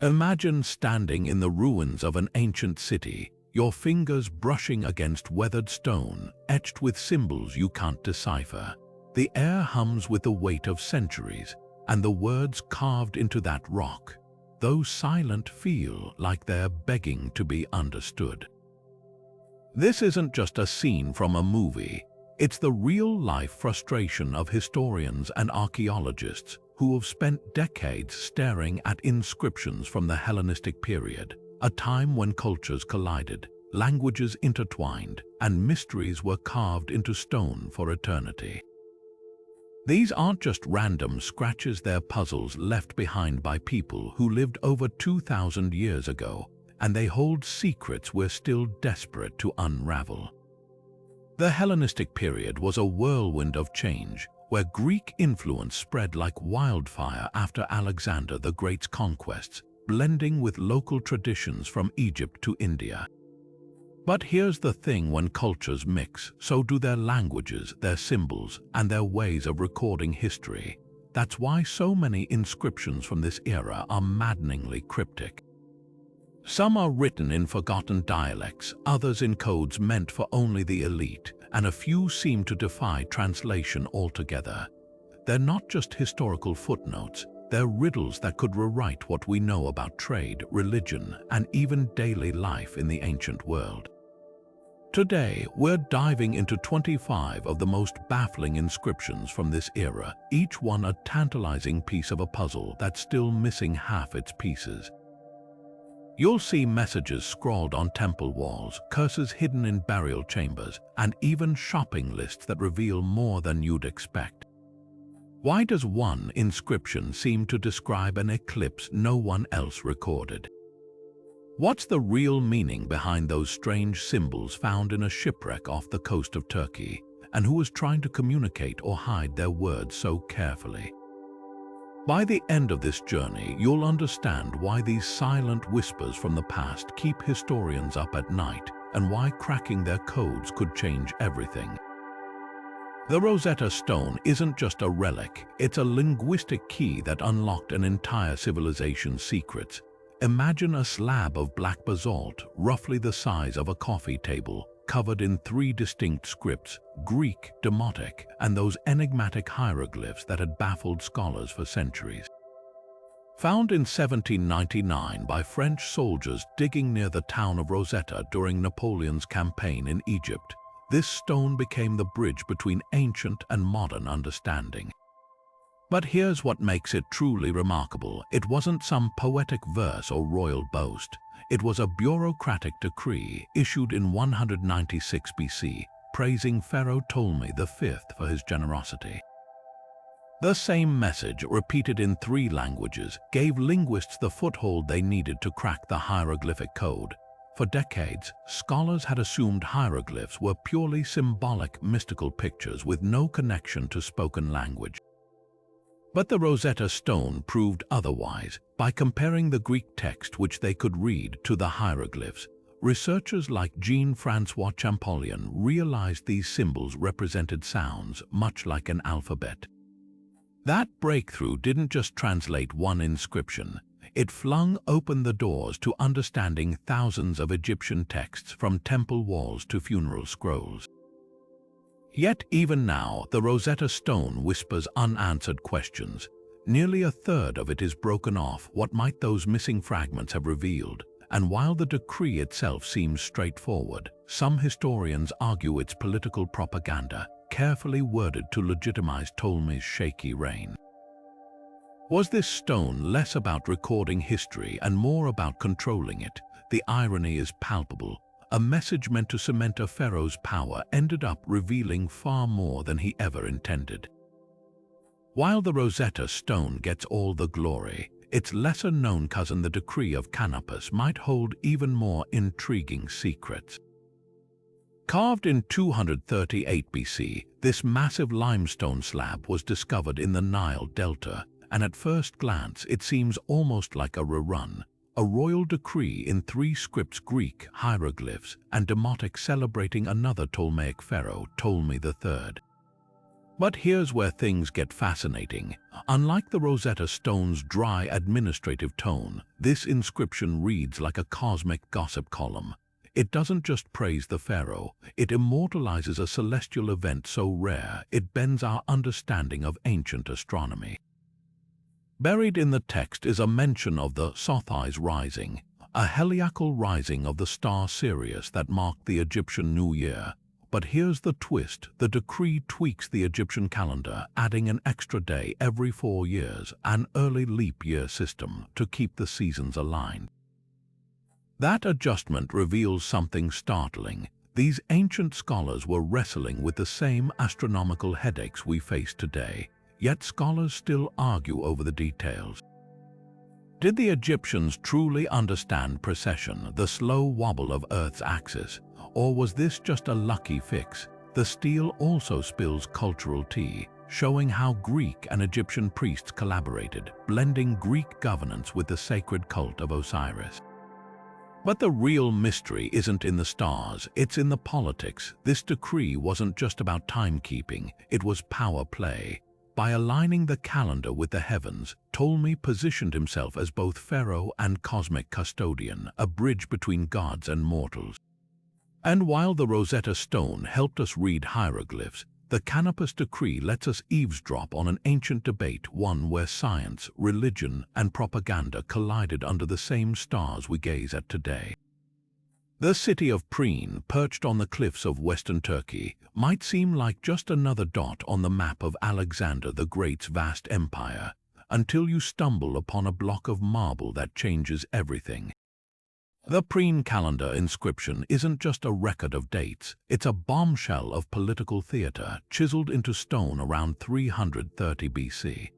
Imagine standing in the ruins of an ancient city, your fingers brushing against weathered stone, etched with symbols you can't decipher. The air hums with the weight of centuries, and the words carved into that rock, though silent, feel like they're begging to be understood. This isn't just a scene from a movie, it's the real-life frustration of historians and archaeologists who have spent decades staring at inscriptions from the Hellenistic period, a time when cultures collided, languages intertwined, and mysteries were carved into stone for eternity. These aren't just random scratches, they're puzzles left behind by people who lived over 2,000 years ago, and they hold secrets we're still desperate to unravel. The Hellenistic period was a whirlwind of change, where Greek influence spread like wildfire after Alexander the Great's conquests, blending with local traditions from Egypt to India. But here's the thing: when cultures mix, so do their languages, their symbols, and their ways of recording history. That's why so many inscriptions from this era are maddeningly cryptic. Some are written in forgotten dialects, others in codes meant for only the elite, and a few seem to defy translation altogether. They're not just historical footnotes, they're riddles that could rewrite what we know about trade, religion, and even daily life in the ancient world. Today, we're diving into 25 of the most baffling inscriptions from this era, each one a tantalizing piece of a puzzle that's still missing half its pieces. You'll see messages scrawled on temple walls, curses hidden in burial chambers, and even shopping lists that reveal more than you'd expect. Why does one inscription seem to describe an eclipse no one else recorded? What's the real meaning behind those strange symbols found in a shipwreck off the coast of Turkey, and who was trying to communicate or hide their words so carefully? By the end of this journey, you'll understand why these silent whispers from the past keep historians up at night, and why cracking their codes could change everything. The Rosetta Stone isn't just a relic, it's a linguistic key that unlocked an entire civilization's secrets. Imagine a slab of black basalt, roughly the size of a coffee table, covered in 3 distinct scripts: Greek, Demotic, and those enigmatic hieroglyphs that had baffled scholars for centuries. Found in 1799 by French soldiers digging near the town of Rosetta during Napoleon's campaign in Egypt, this stone became the bridge between ancient and modern understanding. But here's what makes it truly remarkable. It wasn't some poetic verse or royal boast. It was a bureaucratic decree issued in 196 BC, praising Pharaoh Ptolemy V for his generosity. The same message, repeated in 3 languages, gave linguists the foothold they needed to crack the hieroglyphic code. For decades, scholars had assumed hieroglyphs were purely symbolic, mystical pictures with no connection to spoken language. But the Rosetta Stone proved otherwise. By comparing the Greek text which they could read to the hieroglyphs, researchers like Jean-François Champollion realized these symbols represented sounds much like an alphabet. That breakthrough didn't just translate one inscription, it flung open the doors to understanding thousands of Egyptian texts, from temple walls to funeral scrolls. Yet even now, the Rosetta Stone whispers unanswered questions. Nearly a third of it is broken off. What might those missing fragments have revealed? And while the decree itself seems straightforward, some historians argue it's political propaganda, carefully worded to legitimize Ptolemy's shaky reign. Was this stone less about recording history and more about controlling it? The irony is palpable. A message meant to cement a pharaoh's power ended up revealing far more than he ever intended. While the Rosetta Stone gets all the glory, its lesser-known cousin, the Decree of Canopus, might hold even more intriguing secrets. Carved in 238 BC, this massive limestone slab was discovered in the Nile Delta, and at first glance it seems almost like a rerun. A royal decree in 3 scripts, Greek hieroglyphs, and Demotic, celebrating another Ptolemaic pharaoh, Ptolemy III. But here's where things get fascinating. Unlike the Rosetta Stone's dry administrative tone, this inscription reads like a cosmic gossip column. It doesn't just praise the pharaoh, it immortalizes a celestial event so rare it bends our understanding of ancient astronomy. Buried in the text is a mention of the Sothis rising, a heliacal rising of the star Sirius that marked the Egyptian New Year. But here's the twist: the decree tweaks the Egyptian calendar, adding an extra day every 4 years, an early leap year system to keep the seasons aligned. That adjustment reveals something startling. These ancient scholars were wrestling with the same astronomical headaches we face today, yet scholars still argue over the details. Did the Egyptians truly understand precession, the slow wobble of Earth's axis? Or was this just a lucky fix? The stele also spills cultural tea, showing how Greek and Egyptian priests collaborated, blending Greek governance with the sacred cult of Osiris. But the real mystery isn't in the stars, it's in the politics. This decree wasn't just about timekeeping, it was power play. By aligning the calendar with the heavens, Ptolemy positioned himself as both pharaoh and cosmic custodian, a bridge between gods and mortals. And while the Rosetta Stone helped us read hieroglyphs, the Canopus decree lets us eavesdrop on an ancient debate, one where science, religion, and propaganda collided under the same stars we gaze at today. The city of Priene, perched on the cliffs of western Turkey, might seem like just another dot on the map of Alexander the Great's vast empire, until you stumble upon a block of marble that changes everything. The Priene calendar inscription isn't just a record of dates, it's a bombshell of political theater chiseled into stone around 330 BC.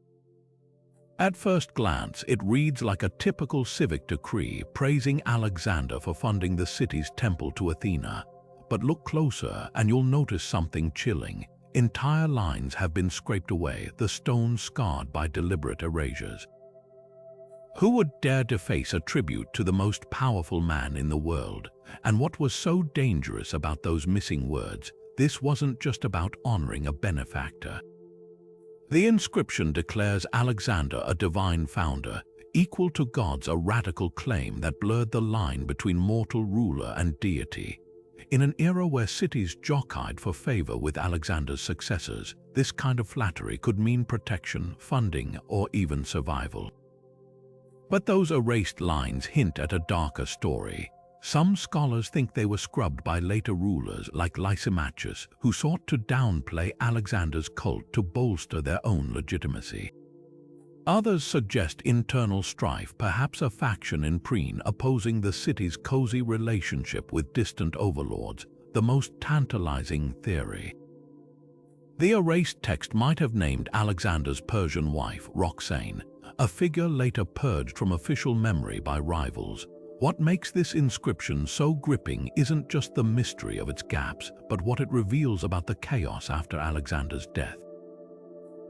At first glance, it reads like a typical civic decree praising Alexander for funding the city's temple to Athena. But look closer and you'll notice something chilling. Entire lines have been scraped away, the stones scarred by deliberate erasures. Who would dare deface a tribute to the most powerful man in the world? And what was so dangerous about those missing words? This wasn't just about honoring a benefactor. The inscription declares Alexander a divine founder, equal to gods, a radical claim that blurred the line between mortal ruler and deity. In an era where cities jockeyed for favor with Alexander's successors, this kind of flattery could mean protection, funding, or even survival. But those erased lines hint at a darker story. Some scholars think they were scrubbed by later rulers like Lysimachus, who sought to downplay Alexander's cult to bolster their own legitimacy. Others suggest internal strife, perhaps a faction in Priene opposing the city's cozy relationship with distant overlords, the most tantalizing theory. The erased text might have named Alexander's Persian wife, Roxane, a figure later purged from official memory by rivals. What makes this inscription so gripping isn't just the mystery of its gaps, but what it reveals about the chaos after Alexander's death.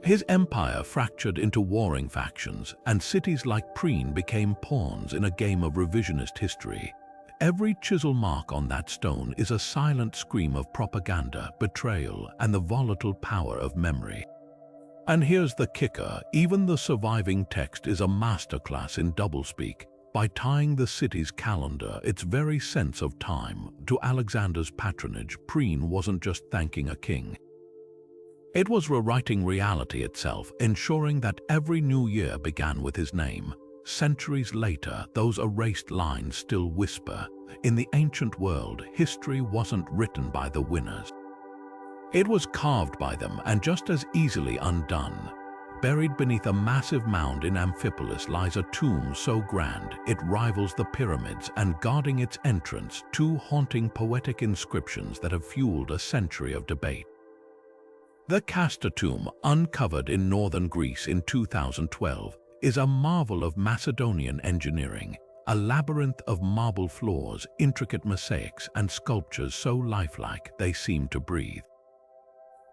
His empire fractured into warring factions, and cities like Priene became pawns in a game of revisionist history. Every chisel mark on that stone is a silent scream of propaganda, betrayal, and the volatile power of memory. And here's the kicker: even the surviving text is a masterclass in doublespeak. By tying the city's calendar, its very sense of time, to Alexander's patronage, Priene wasn't just thanking a king. It was rewriting reality itself, ensuring that every new year began with his name. Centuries later, those erased lines still whisper. In the ancient world, history wasn't written by the winners. It was carved by them, and just as easily undone. Buried beneath a massive mound in Amphipolis lies a tomb so grand it rivals the pyramids, and guarding its entrance, two haunting poetic inscriptions that have fueled a century of debate. The Castor tomb, uncovered in northern Greece in 2012, is a marvel of Macedonian engineering, a labyrinth of marble floors, intricate mosaics, and sculptures so lifelike they seem to breathe.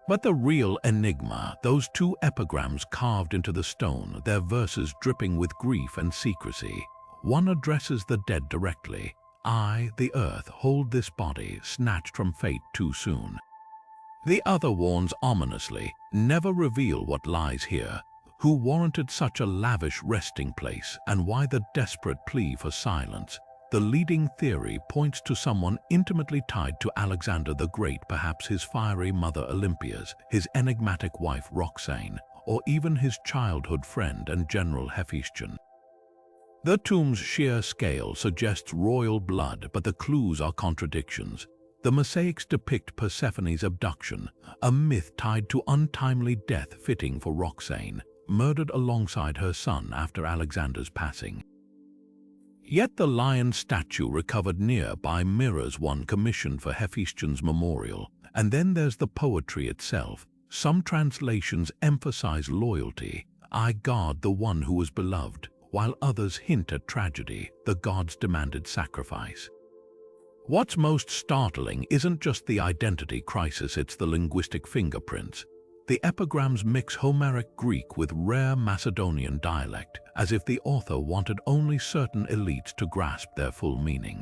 But the real enigma, those two epigrams carved into the stone, their verses dripping with grief and secrecy. One addresses the dead directly: "I, the earth, hold this body, snatched from fate too soon." The other warns ominously, never reveal what lies here, who warranted such a lavish resting place, and why the desperate plea for silence. The leading theory points to someone intimately tied to Alexander the Great, perhaps his fiery mother Olympias, his enigmatic wife Roxane, or even his childhood friend and general Hephaestion. The tomb's sheer scale suggests royal blood, but the clues are contradictions. The mosaics depict Persephone's abduction, a myth tied to untimely death fitting for Roxane, murdered alongside her son after Alexander's passing. Yet the lion statue recovered nearby mirrors one commissioned for Hephaestion's memorial. And then there's the poetry itself. Some translations emphasize loyalty, "I guard the one who was beloved," while others hint at tragedy, the gods demanded sacrifice. What's most startling isn't just the identity crisis, it's the linguistic fingerprints. The epigrams mix Homeric Greek with rare Macedonian dialect, as if the author wanted only certain elites to grasp their full meaning.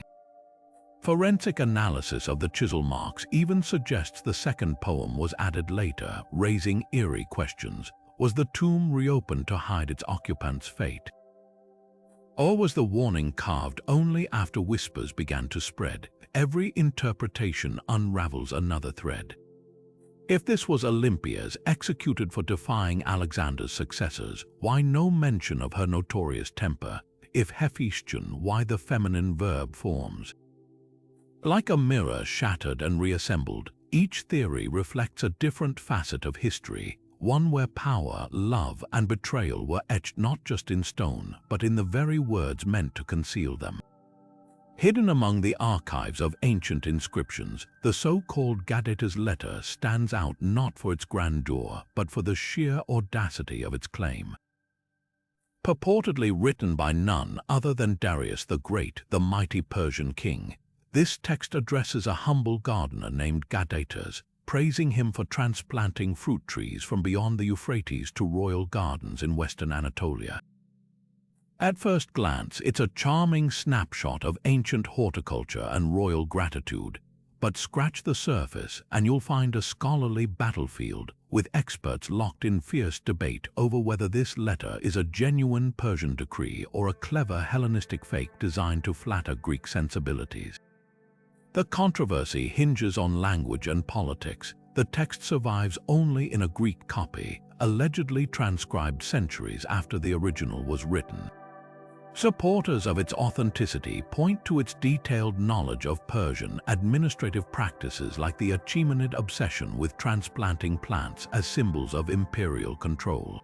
Forensic analysis of the chisel marks even suggests the second poem was added later, raising eerie questions. Was the tomb reopened to hide its occupant's fate? Or was the warning carved only after whispers began to spread? Every interpretation unravels another thread. If this was Olympias executed for defying Alexander's successors, why no mention of her notorious temper? If Hephaestion, why the feminine verb forms? Like a mirror shattered and reassembled, each theory reflects a different facet of history, one where power, love, and betrayal were etched not just in stone, but in the very words meant to conceal them. Hidden among the archives of ancient inscriptions, the so-called Gadatas letter stands out not for its grandeur, but for the sheer audacity of its claim. Purportedly written by none other than Darius the Great, the mighty Persian king, this text addresses a humble gardener named Gadatas, praising him for transplanting fruit trees from beyond the Euphrates to royal gardens in western Anatolia. At first glance, it's a charming snapshot of ancient horticulture and royal gratitude, but scratch the surface and you'll find a scholarly battlefield, with experts locked in fierce debate over whether this letter is a genuine Persian decree or a clever Hellenistic fake designed to flatter Greek sensibilities. The controversy hinges on language and politics. The text survives only in a Greek copy, allegedly transcribed centuries after the original was written. Supporters of its authenticity point to its detailed knowledge of Persian administrative practices, like the Achaemenid obsession with transplanting plants as symbols of imperial control.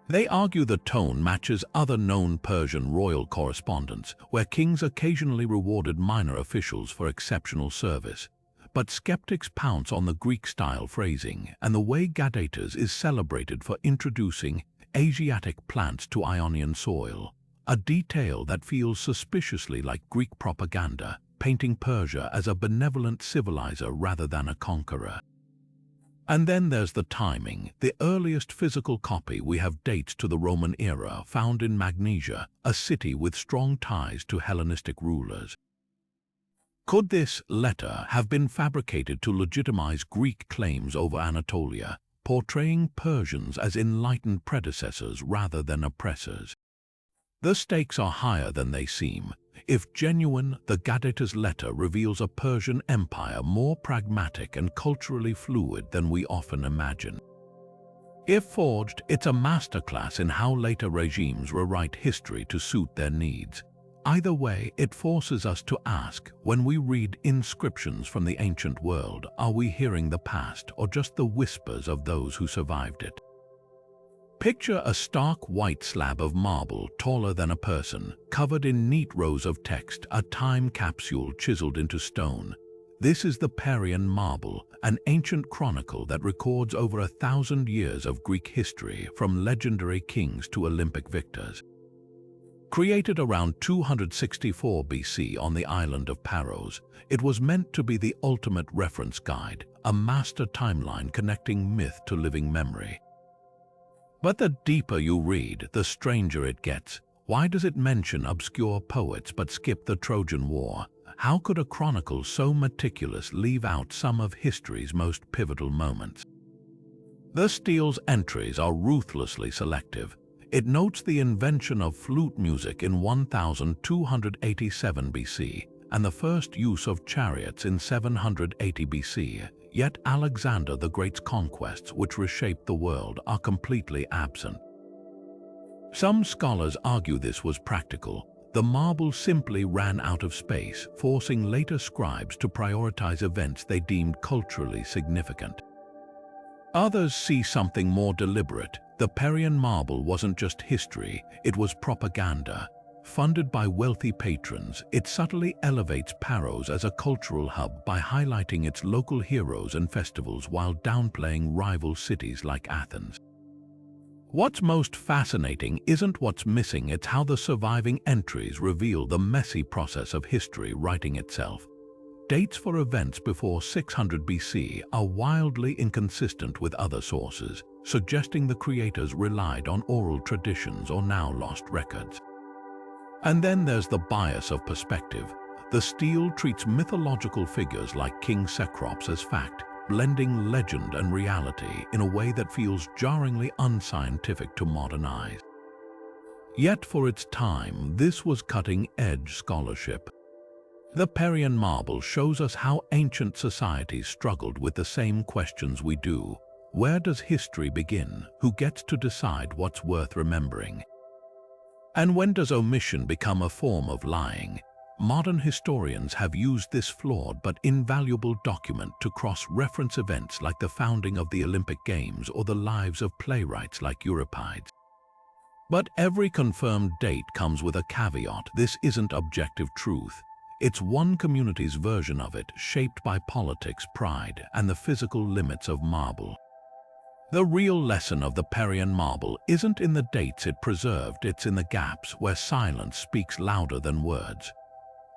They argue the tone matches other known Persian royal correspondence, where kings occasionally rewarded minor officials for exceptional service. But skeptics pounce on the Greek-style phrasing and the way Gadatas is celebrated for introducing Asiatic plants to Ionian soil, a detail that feels suspiciously like Greek propaganda, painting Persia as a benevolent civilizer rather than a conqueror. And then there's the timing. The earliest physical copy we have dates to the Roman era, found in Magnesia, a city with strong ties to Hellenistic rulers. Could this letter have been fabricated to legitimize Greek claims over Anatolia, portraying Persians as enlightened predecessors rather than oppressors? The stakes are higher than they seem. If genuine, the Gadatas letter reveals a Persian empire more pragmatic and culturally fluid than we often imagine. If forged, it's a masterclass in how later regimes rewrite history to suit their needs. Either way, it forces us to ask, when we read inscriptions from the ancient world, are we hearing the past or just the whispers of those who survived it? Picture a stark white slab of marble taller than a person, covered in neat rows of text, a time capsule chiseled into stone. This is the Parian marble, an ancient chronicle that records over 1,000 years of Greek history, from legendary kings to Olympic victors. Created around 264 BC on the island of Paros, it was meant to be the ultimate reference guide, a master timeline connecting myth to living memory. But the deeper you read, the stranger it gets. Why does it mention obscure poets but skip the Trojan War? How could a chronicle so meticulous leave out some of history's most pivotal moments? The steel's entries are ruthlessly selective. It notes the invention of flute music in 1287 BC and the first use of chariots in 780 BC, yet Alexander the Great's conquests, which reshaped the world, are completely absent. Some scholars argue this was practical. The marble simply ran out of space, forcing later scribes to prioritize events they deemed culturally significant. Others see something more deliberate. The Parian marble wasn't just history, it was propaganda. Funded by wealthy patrons, it subtly elevates Paros as a cultural hub by highlighting its local heroes and festivals while downplaying rival cities like Athens. What's most fascinating isn't what's missing, it's how the surviving entries reveal the messy process of history writing itself. Dates for events before 600 BC are wildly inconsistent with other sources, suggesting the creators relied on oral traditions or now lost records. And then there's the bias of perspective. The stele treats mythological figures like King Cecrops as fact, blending legend and reality in a way that feels jarringly unscientific to modern eyes. Yet for its time, this was cutting-edge scholarship. The Parian marble shows us how ancient societies struggled with the same questions we do. Where does history begin? Who gets to decide what's worth remembering? And when does omission become a form of lying? Modern historians have used this flawed but invaluable document to cross-reference events like the founding of the Olympic Games or the lives of playwrights like Euripides. But every confirmed date comes with a caveat. This isn't objective truth. It's one community's version of it, shaped by politics, pride, and the physical limits of marble. The real lesson of the Parian marble isn't in the dates it preserved, it's in the gaps where silence speaks louder than words.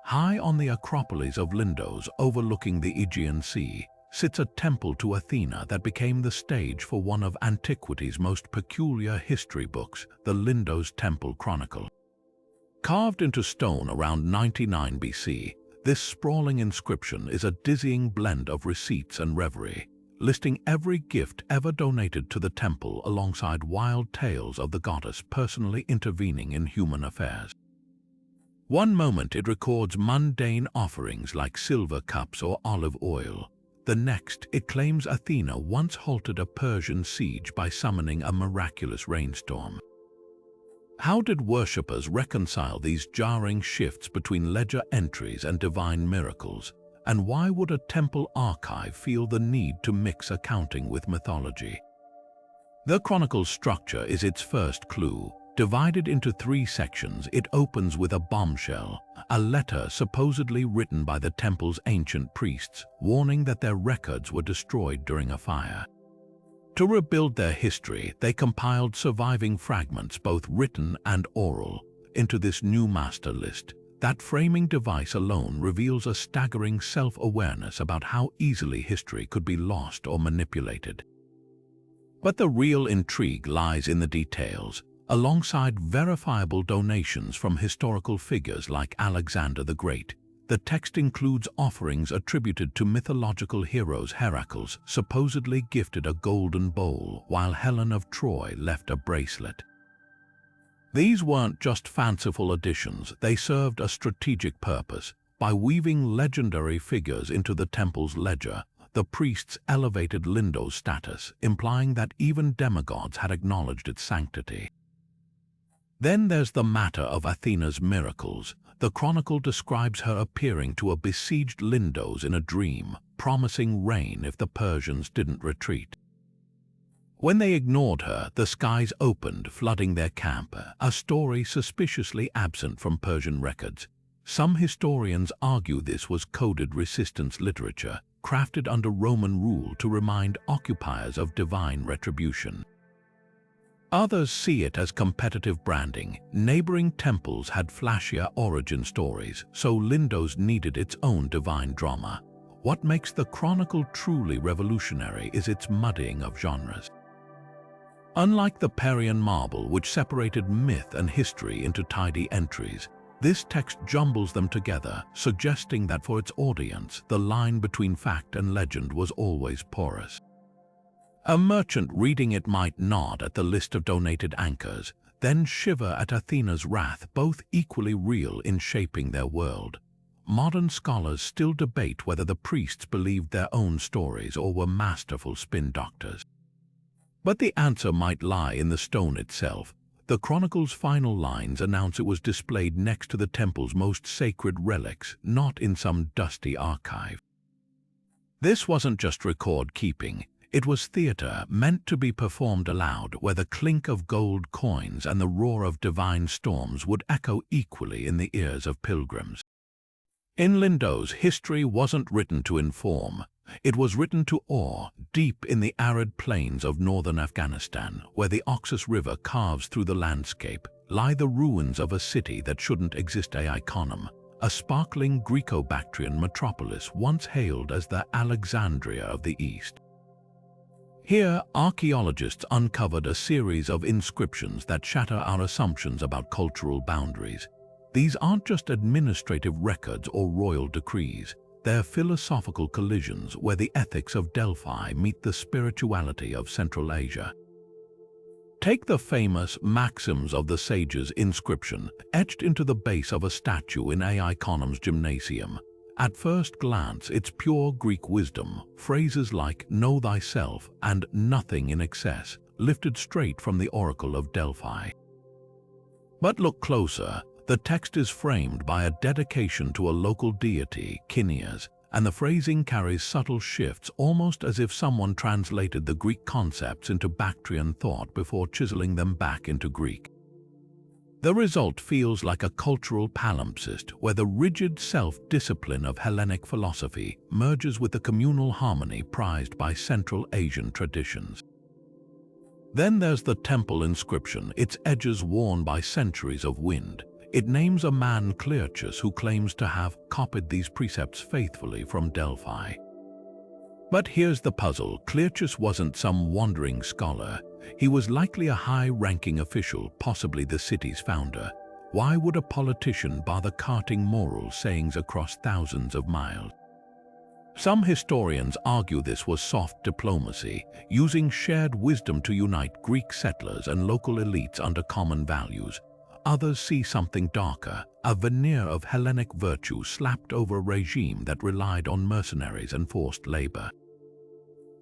High on the Acropolis of Lindos, overlooking the Aegean Sea, sits a temple to Athena that became the stage for one of antiquity's most peculiar history books, the Lindos Temple Chronicle. Carved into stone around 99 BC, this sprawling inscription is a dizzying blend of receipts and reverie, listing every gift ever donated to the temple alongside wild tales of the goddess personally intervening in human affairs. One moment it records mundane offerings like silver cups or olive oil. The next, it claims Athena once halted a Persian siege by summoning a miraculous rainstorm. How did worshippers reconcile these jarring shifts between ledger entries and divine miracles? And why would a temple archive feel the need to mix accounting with mythology? The chronicle's structure is its first clue. Divided into 3 sections, it opens with a bombshell, a letter supposedly written by the temple's ancient priests, warning that their records were destroyed during a fire. To rebuild their history, they compiled surviving fragments, both written and oral, into this new master list. That framing device alone reveals a staggering self-awareness about how easily history could be lost or manipulated. But the real intrigue lies in the details. Alongside verifiable donations from historical figures like Alexander the Great, the text includes offerings attributed to mythological heroes. Heracles supposedly gifted a golden bowl, while Helen of Troy left a bracelet. These weren't just fanciful additions, they served a strategic purpose. By weaving legendary figures into the temple's ledger, the priests elevated Lindos' status, implying that even demigods had acknowledged its sanctity. Then there's the matter of Athena's miracles. The chronicle describes her appearing to a besieged Lindos in a dream, promising rain if the Persians didn't retreat. When they ignored her, the skies opened, flooding their camp, a story suspiciously absent from Persian records. Some historians argue this was coded resistance literature, crafted under Roman rule to remind occupiers of divine retribution. Others see it as competitive branding. Neighboring temples had flashier origin stories, so Lindos needed its own divine drama. What makes the chronicle truly revolutionary is its muddying of genres. Unlike the Parian marble, which separated myth and history into tidy entries, this text jumbles them together, suggesting that for its audience, the line between fact and legend was always porous. A merchant reading it might nod at the list of donated anchors, then shiver at Athena's wrath, both equally real in shaping their world. Modern scholars still debate whether the priests believed their own stories or were masterful spin doctors. But the answer might lie in the stone itself. The chronicle's final lines announce it was displayed next to the temple's most sacred relics, not in some dusty archive. This wasn't just record-keeping. It was theater meant to be performed aloud, where the clink of gold coins and the roar of divine storms would echo equally in the ears of pilgrims. In Lindo's, history wasn't written to inform. It was written to awe. Deep in the arid plains of northern Afghanistan, where the Oxus River carves through the landscape, lie the ruins of a city that shouldn't exist, Iconum, a sparkling Greco-Bactrian metropolis once hailed as the Alexandria of the East. Here, archaeologists uncovered a series of inscriptions that shatter our assumptions about cultural boundaries. These aren't just administrative records or royal decrees. They're philosophical collisions where the ethics of Delphi meet the spirituality of Central Asia. Take the famous Maxims of the Sages inscription, etched into the base of a statue in Iconum's gymnasium. At first glance, it's pure Greek wisdom, phrases like "know thyself" and "nothing in excess," lifted straight from the oracle of Delphi. But look closer. The text is framed by a dedication to a local deity, Kineas, and the phrasing carries subtle shifts, almost as if someone translated the Greek concepts into Bactrian thought before chiseling them back into Greek. The result feels like a cultural palimpsest, where the rigid self-discipline of Hellenic philosophy merges with the communal harmony prized by Central Asian traditions. Then there's the temple inscription, its edges worn by centuries of wind. It names a man, Clearchus, who claims to have copied these precepts faithfully from Delphi. But here's the puzzle. Clearchus wasn't some wandering scholar. He was likely a high-ranking official, possibly the city's founder. Why would a politician bother carting moral sayings across thousands of miles? Some historians argue this was soft diplomacy, using shared wisdom to unite Greek settlers and local elites under common values. Others see something darker, a veneer of Hellenic virtue slapped over a regime that relied on mercenaries and forced labor.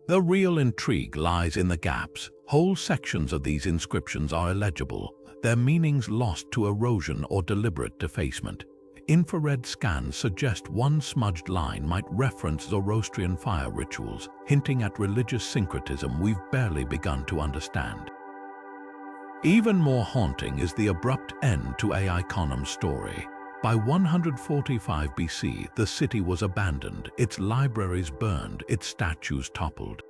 The real intrigue lies in the gaps. Whole sections of these inscriptions are illegible, their meanings lost to erosion or deliberate defacement. Infrared scans suggest one smudged line might reference Zoroastrian fire rituals, hinting at religious syncretism we've barely begun to understand. Even more haunting is the abrupt end to Iconum's story. By 145 BC, the city was abandoned, its libraries burned, its statues toppled.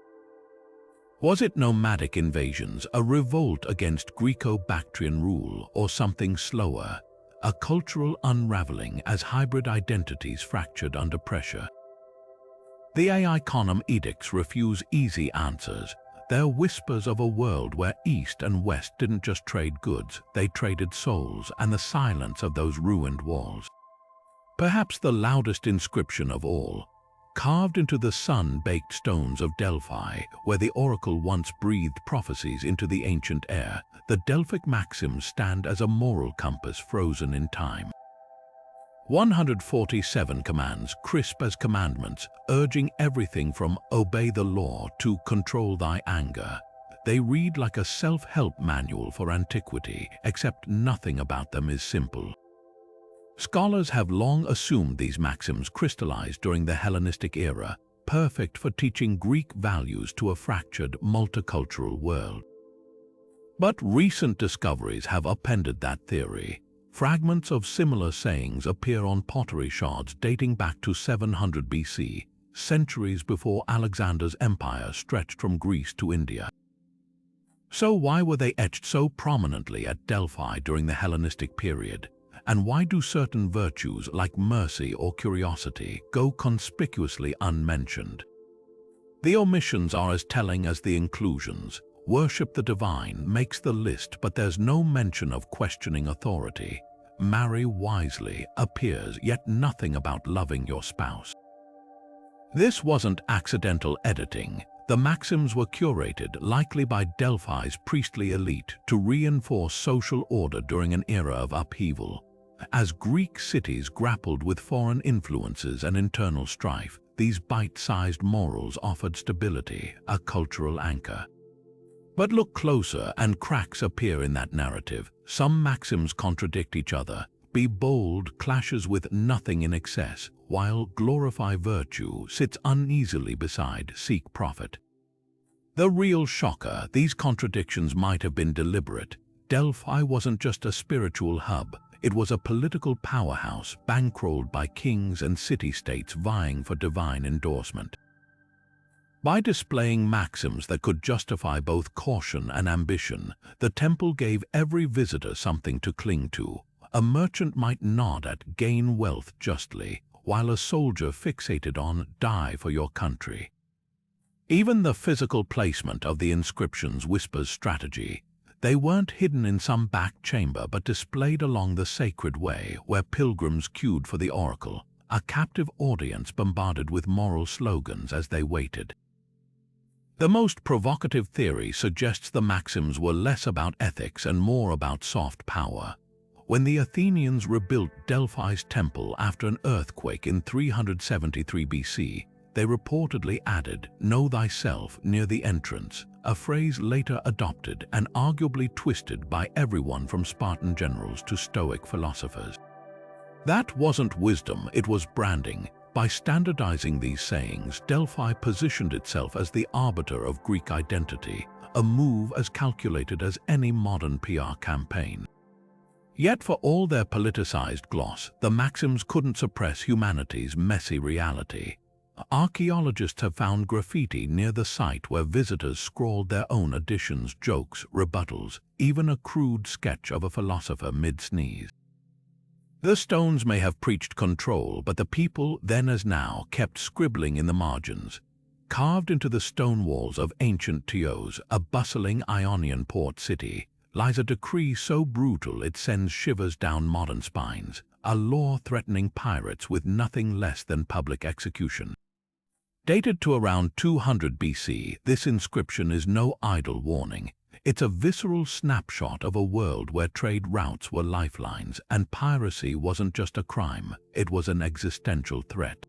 Was it nomadic invasions, a revolt against Greco-Bactrian rule, or something slower, a cultural unraveling as hybrid identities fractured under pressure? The Iconum edicts refuse easy answers. They're whispers of a world where East and West didn't just trade goods, they traded souls and the silence of those ruined walls. Perhaps the loudest inscription of all, carved into the sun-baked stones of Delphi, where the oracle once breathed prophecies into the ancient air, the Delphic maxims stand as a moral compass frozen in time. 147 commands, crisp as commandments, urging everything from obey the law to control thy anger. They read like a self-help manual for antiquity, except nothing about them is simple. Scholars have long assumed these maxims crystallized during the Hellenistic era, perfect for teaching Greek values to a fractured, multicultural world. But recent discoveries have upended that theory. Fragments of similar sayings appear on pottery shards dating back to 700 BC, centuries before Alexander's empire stretched from Greece to India. So why were they etched so prominently at Delphi during the Hellenistic period? And why do certain virtues like mercy or curiosity go conspicuously unmentioned? The omissions are as telling as the inclusions. Worship the divine makes the list, but there's no mention of questioning authority. Marry wisely appears, yet nothing about loving your spouse. This wasn't accidental editing. The maxims were curated, likely by Delphi's priestly elite, to reinforce social order during an era of upheaval. As Greek cities grappled with foreign influences and internal strife, these bite-sized morals offered stability, a cultural anchor. But look closer and cracks appear in that narrative. Some maxims contradict each other. Be bold clashes with nothing in excess, while glorify virtue sits uneasily beside seek profit. The real shocker, these contradictions might have been deliberate. Delphi wasn't just a spiritual hub, it was a political powerhouse bankrolled by kings and city-states vying for divine endorsement. By displaying maxims that could justify both caution and ambition, the temple gave every visitor something to cling to. A merchant might nod at gain wealth justly, while a soldier fixated on die for your country. Even the physical placement of the inscriptions whispers strategy. They weren't hidden in some back chamber but displayed along the sacred way where pilgrims queued for the oracle, a captive audience bombarded with moral slogans as they waited. The most provocative theory suggests the maxims were less about ethics and more about soft power. When the Athenians rebuilt Delphi's temple after an earthquake in 373 BC, they reportedly added, "Know thyself" near the entrance, a phrase later adopted and arguably twisted by everyone from Spartan generals to Stoic philosophers. That wasn't wisdom, it was branding. By standardizing these sayings, Delphi positioned itself as the arbiter of Greek identity, a move as calculated as any modern PR campaign. Yet for all their politicized gloss, the maxims couldn't suppress humanity's messy reality. Archaeologists have found graffiti near the site where visitors scrawled their own additions, jokes, rebuttals, even a crude sketch of a philosopher mid-sneeze. The stones may have preached control, but the people, then as now, kept scribbling in the margins. Carved into the stone walls of ancient Chios, a bustling Ionian port city, lies a decree so brutal it sends shivers down modern spines, a law threatening pirates with nothing less than public execution. Dated to around 200 BC, this inscription is no idle warning. It's a visceral snapshot of a world where trade routes were lifelines and piracy wasn't just a crime, it was an existential threat.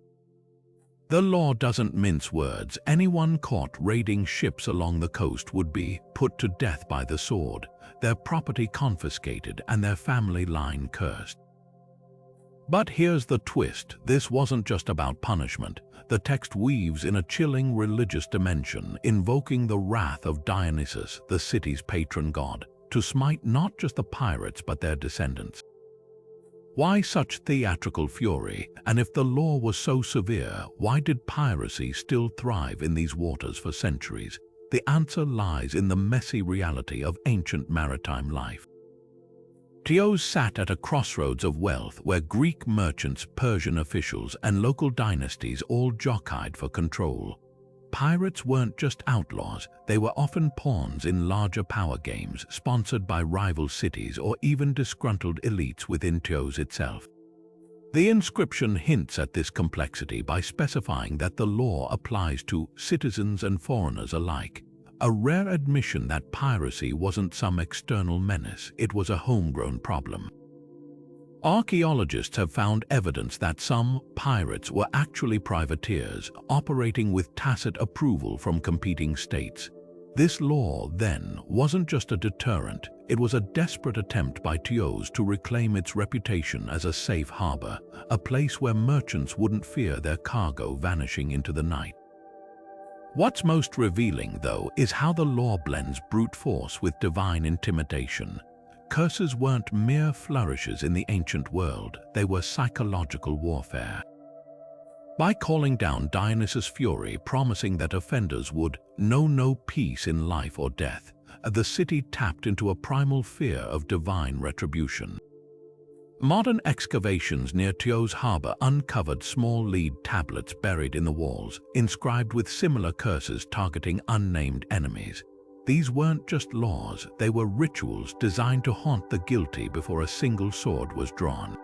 The law doesn't mince words. Anyone caught raiding ships along the coast would be put to death by the sword, their property confiscated and their family line cursed. But here's the twist, this wasn't just about punishment. The text weaves in a chilling religious dimension, invoking the wrath of Dionysus, the city's patron god, to smite not just the pirates but their descendants. Why such theatrical fury? And if the law was so severe, why did piracy still thrive in these waters for centuries? The answer lies in the messy reality of ancient maritime life. Chios sat at a crossroads of wealth where Greek merchants, Persian officials, and local dynasties all jockeyed for control. Pirates weren't just outlaws, they were often pawns in larger power games sponsored by rival cities or even disgruntled elites within Chios itself. The inscription hints at this complexity by specifying that the law applies to citizens and foreigners alike. A rare admission that piracy wasn't some external menace, it was a homegrown problem. Archaeologists have found evidence that some pirates were actually privateers, operating with tacit approval from competing states. This law, then, wasn't just a deterrent, it was a desperate attempt by Chios to reclaim its reputation as a safe harbor, a place where merchants wouldn't fear their cargo vanishing into the night. What's most revealing, though, is how the law blends brute force with divine intimidation. Curses weren't mere flourishes in the ancient world, they were psychological warfare. By calling down Dionysus' fury, promising that offenders would know no peace in life or death, the city tapped into a primal fear of divine retribution. Modern excavations near Chios harbor uncovered small lead tablets buried in the walls, inscribed with similar curses targeting unnamed enemies. These weren't just laws, they were rituals designed to haunt the guilty before a single sword was drawn.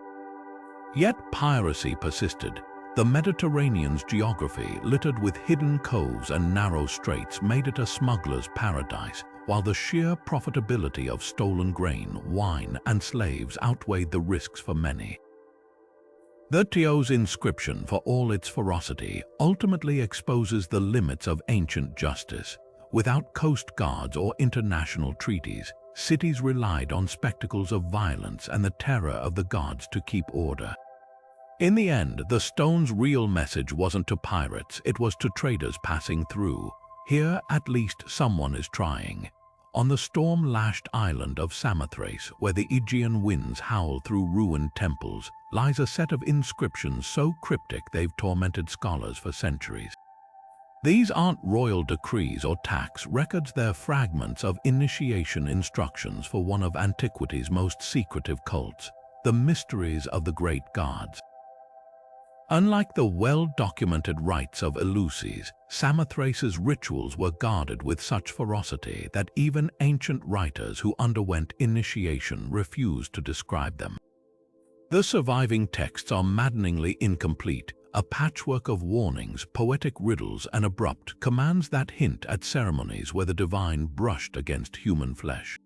Yet piracy persisted. The Mediterranean's geography, littered with hidden coves and narrow straits, made it a smuggler's paradise, while the sheer profitability of stolen grain, wine, and slaves outweighed the risks for many. The Decode's inscription, for all its ferocity, ultimately exposes the limits of ancient justice. Without coast guards or international treaties, cities relied on spectacles of violence and the terror of the gods to keep order. In the end, the stone's real message wasn't to pirates, it was to traders passing through. Here, at least, someone is trying. On the storm-lashed island of Samothrace, where the Aegean winds howl through ruined temples, lies a set of inscriptions so cryptic they've tormented scholars for centuries. These aren't royal decrees or tax records, they're fragments of initiation instructions for one of antiquity's most secretive cults, the mysteries of the great gods. Unlike the well-documented rites of Eleusis, Samothrace's rituals were guarded with such ferocity that even ancient writers who underwent initiation refused to describe them. The surviving texts are maddeningly incomplete, a patchwork of warnings, poetic riddles, and abrupt commands that hint at ceremonies where the divine brushed against human flesh.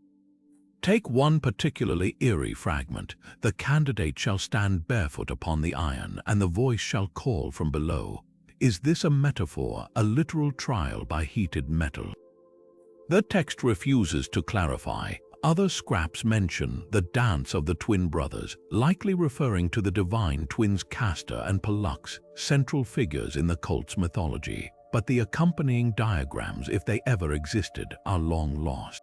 Take one particularly eerie fragment: the candidate shall stand barefoot upon the iron, and the voice shall call from below. Is this a metaphor, a literal trial by heated metal? The text refuses to clarify. Other scraps mention the dance of the twin brothers, likely referring to the divine twins Castor and Pollux, central figures in the cult's mythology. But the accompanying diagrams, if they ever existed, are long lost.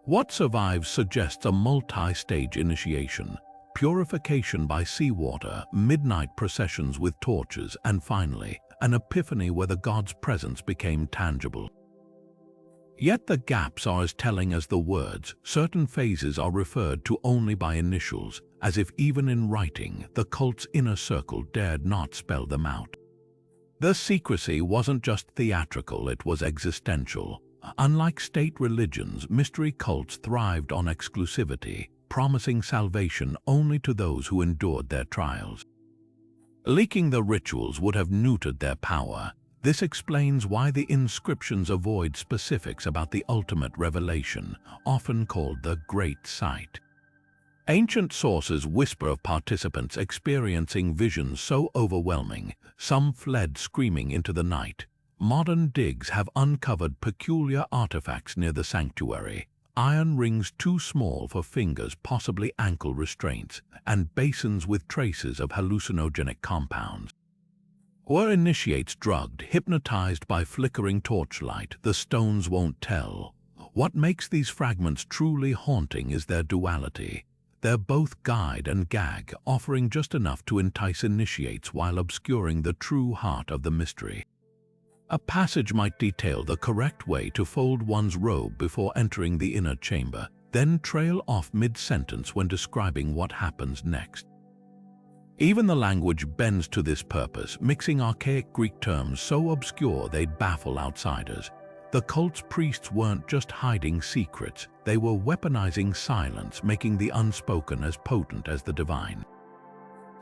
What survives suggests a multi-stage initiation: purification by seawater, midnight processions with torches, and finally, an epiphany where the god's presence became tangible. Yet the gaps are as telling as the words. Certain phases are referred to only by initials, as if even in writing, the cult's inner circle dared not spell them out. The secrecy wasn't just theatrical, it was existential. Unlike state religions, mystery cults thrived on exclusivity, promising salvation only to those who endured their trials. Leaking the rituals would have neutered their power. This explains why the inscriptions avoid specifics about the ultimate revelation, often called the Great Sight. Ancient sources whisper of participants experiencing visions so overwhelming, some fled screaming into the night. Modern digs have uncovered peculiar artifacts near the sanctuary: iron rings too small for fingers, possibly ankle restraints, and basins with traces of hallucinogenic compounds. Were initiates drugged, hypnotized by flickering torchlight, the stones won't tell. What makes these fragments truly haunting is their duality. They're both guide and gag, offering just enough to entice initiates while obscuring the true heart of the mystery. A passage might detail the correct way to fold one's robe before entering the inner chamber, then trail off mid-sentence when describing what happens next. Even the language bends to this purpose, mixing archaic Greek terms so obscure they'd baffle outsiders. The cult's priests weren't just hiding secrets, they were weaponizing silence, making the unspoken as potent as the divine.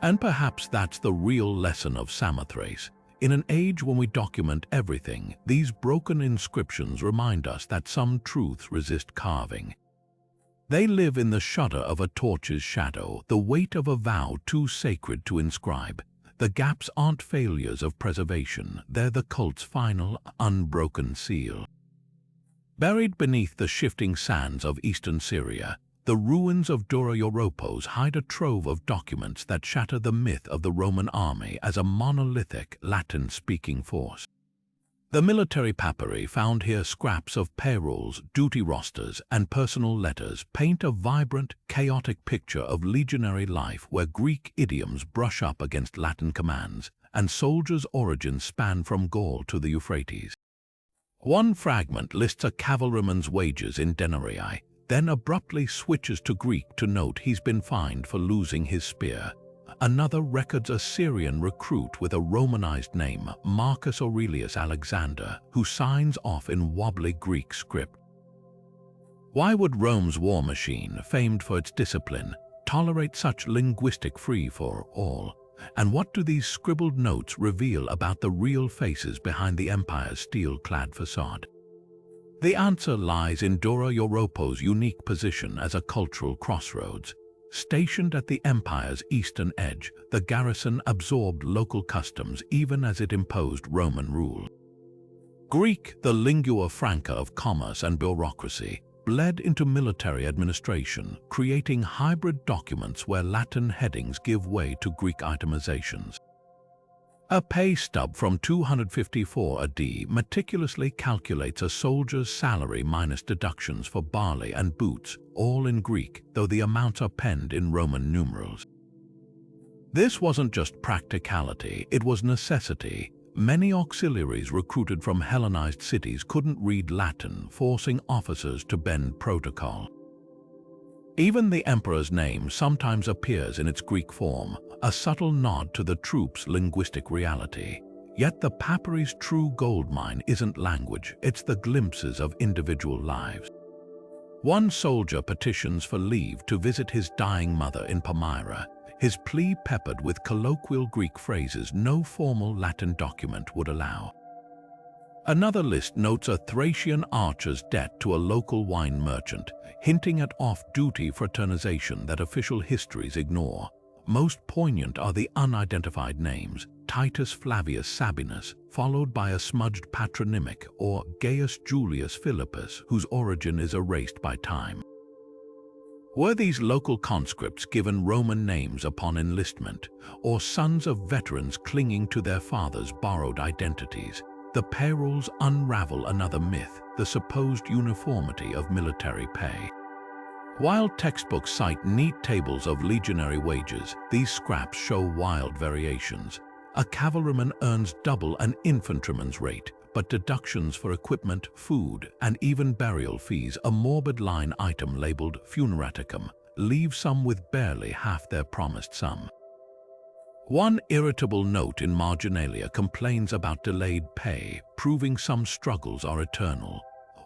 And perhaps that's the real lesson of Samothrace. In an age when we document everything, these broken inscriptions remind us that some truths resist carving. They live in the shudder of a torch's shadow, the weight of a vow too sacred to inscribe. The gaps aren't failures of preservation, they're the cult's final, unbroken seal. Buried beneath the shifting sands of eastern Syria, the ruins of dura-europos hide a trove of documents that shatter the myth of the Roman army as a monolithic, Latin-speaking force. The military papyri found here, scraps of payrolls, duty rosters, and personal letters, paint a vibrant, chaotic picture of legionary life where Greek idioms brush up against Latin commands, and soldiers' origins span from Gaul to the Euphrates. One fragment lists a cavalryman's wages in denarii, then abruptly switches to Greek to note he's been fined for losing his spear. another records a Syrian recruit with a Romanized name, Marcus Aurelius Alexander, who signs off in wobbly Greek script. Why would Rome's war machine, famed for its discipline, tolerate such linguistic free-for-all? And what do these scribbled notes reveal about the real faces behind the empire's steel-clad facade? The answer lies in dura-europos' unique position as a cultural crossroads. Stationed at the empire's eastern edge, the garrison absorbed local customs even as it imposed Roman rule. Greek, the lingua franca of commerce and bureaucracy, bled into military administration, creating hybrid documents where Latin headings give way to Greek itemizations. A pay stub from 254 AD meticulously calculates a soldier's salary minus deductions for barley and boots, all in Greek, though the amounts are penned in Roman numerals. This wasn't just practicality, it was necessity. Many auxiliaries recruited from Hellenized cities couldn't read Latin, forcing officers to bend protocol. Even the emperor's name sometimes appears in its Greek form, a subtle nod to the troops' linguistic reality. Yet the papyri's true goldmine isn't language, it's the glimpses of individual lives. One soldier petitions for leave to visit his dying mother in Palmyra, his plea peppered with colloquial Greek phrases no formal Latin document would allow. Another list notes a Thracian archer's debt to a local wine merchant, hinting at off-duty fraternization that official histories ignore. Most poignant are the unidentified names, Titus Flavius Sabinus, followed by a smudged patronymic, or Gaius Julius Philippus, whose origin is erased by time. Were these local conscripts given Roman names upon enlistment, or sons of veterans clinging to their fathers' borrowed identities? The payrolls unravel another myth, the supposed uniformity of military pay. While textbooks cite neat tables of legionary wages, these scraps show wild variations. A cavalryman earns double an infantryman's rate, but deductions for equipment, food, and even burial fees, a morbid line item labeled funeraticum, leave some with barely half their promised sum. One irritable note in marginalia complains about delayed pay, proving some struggles are eternal.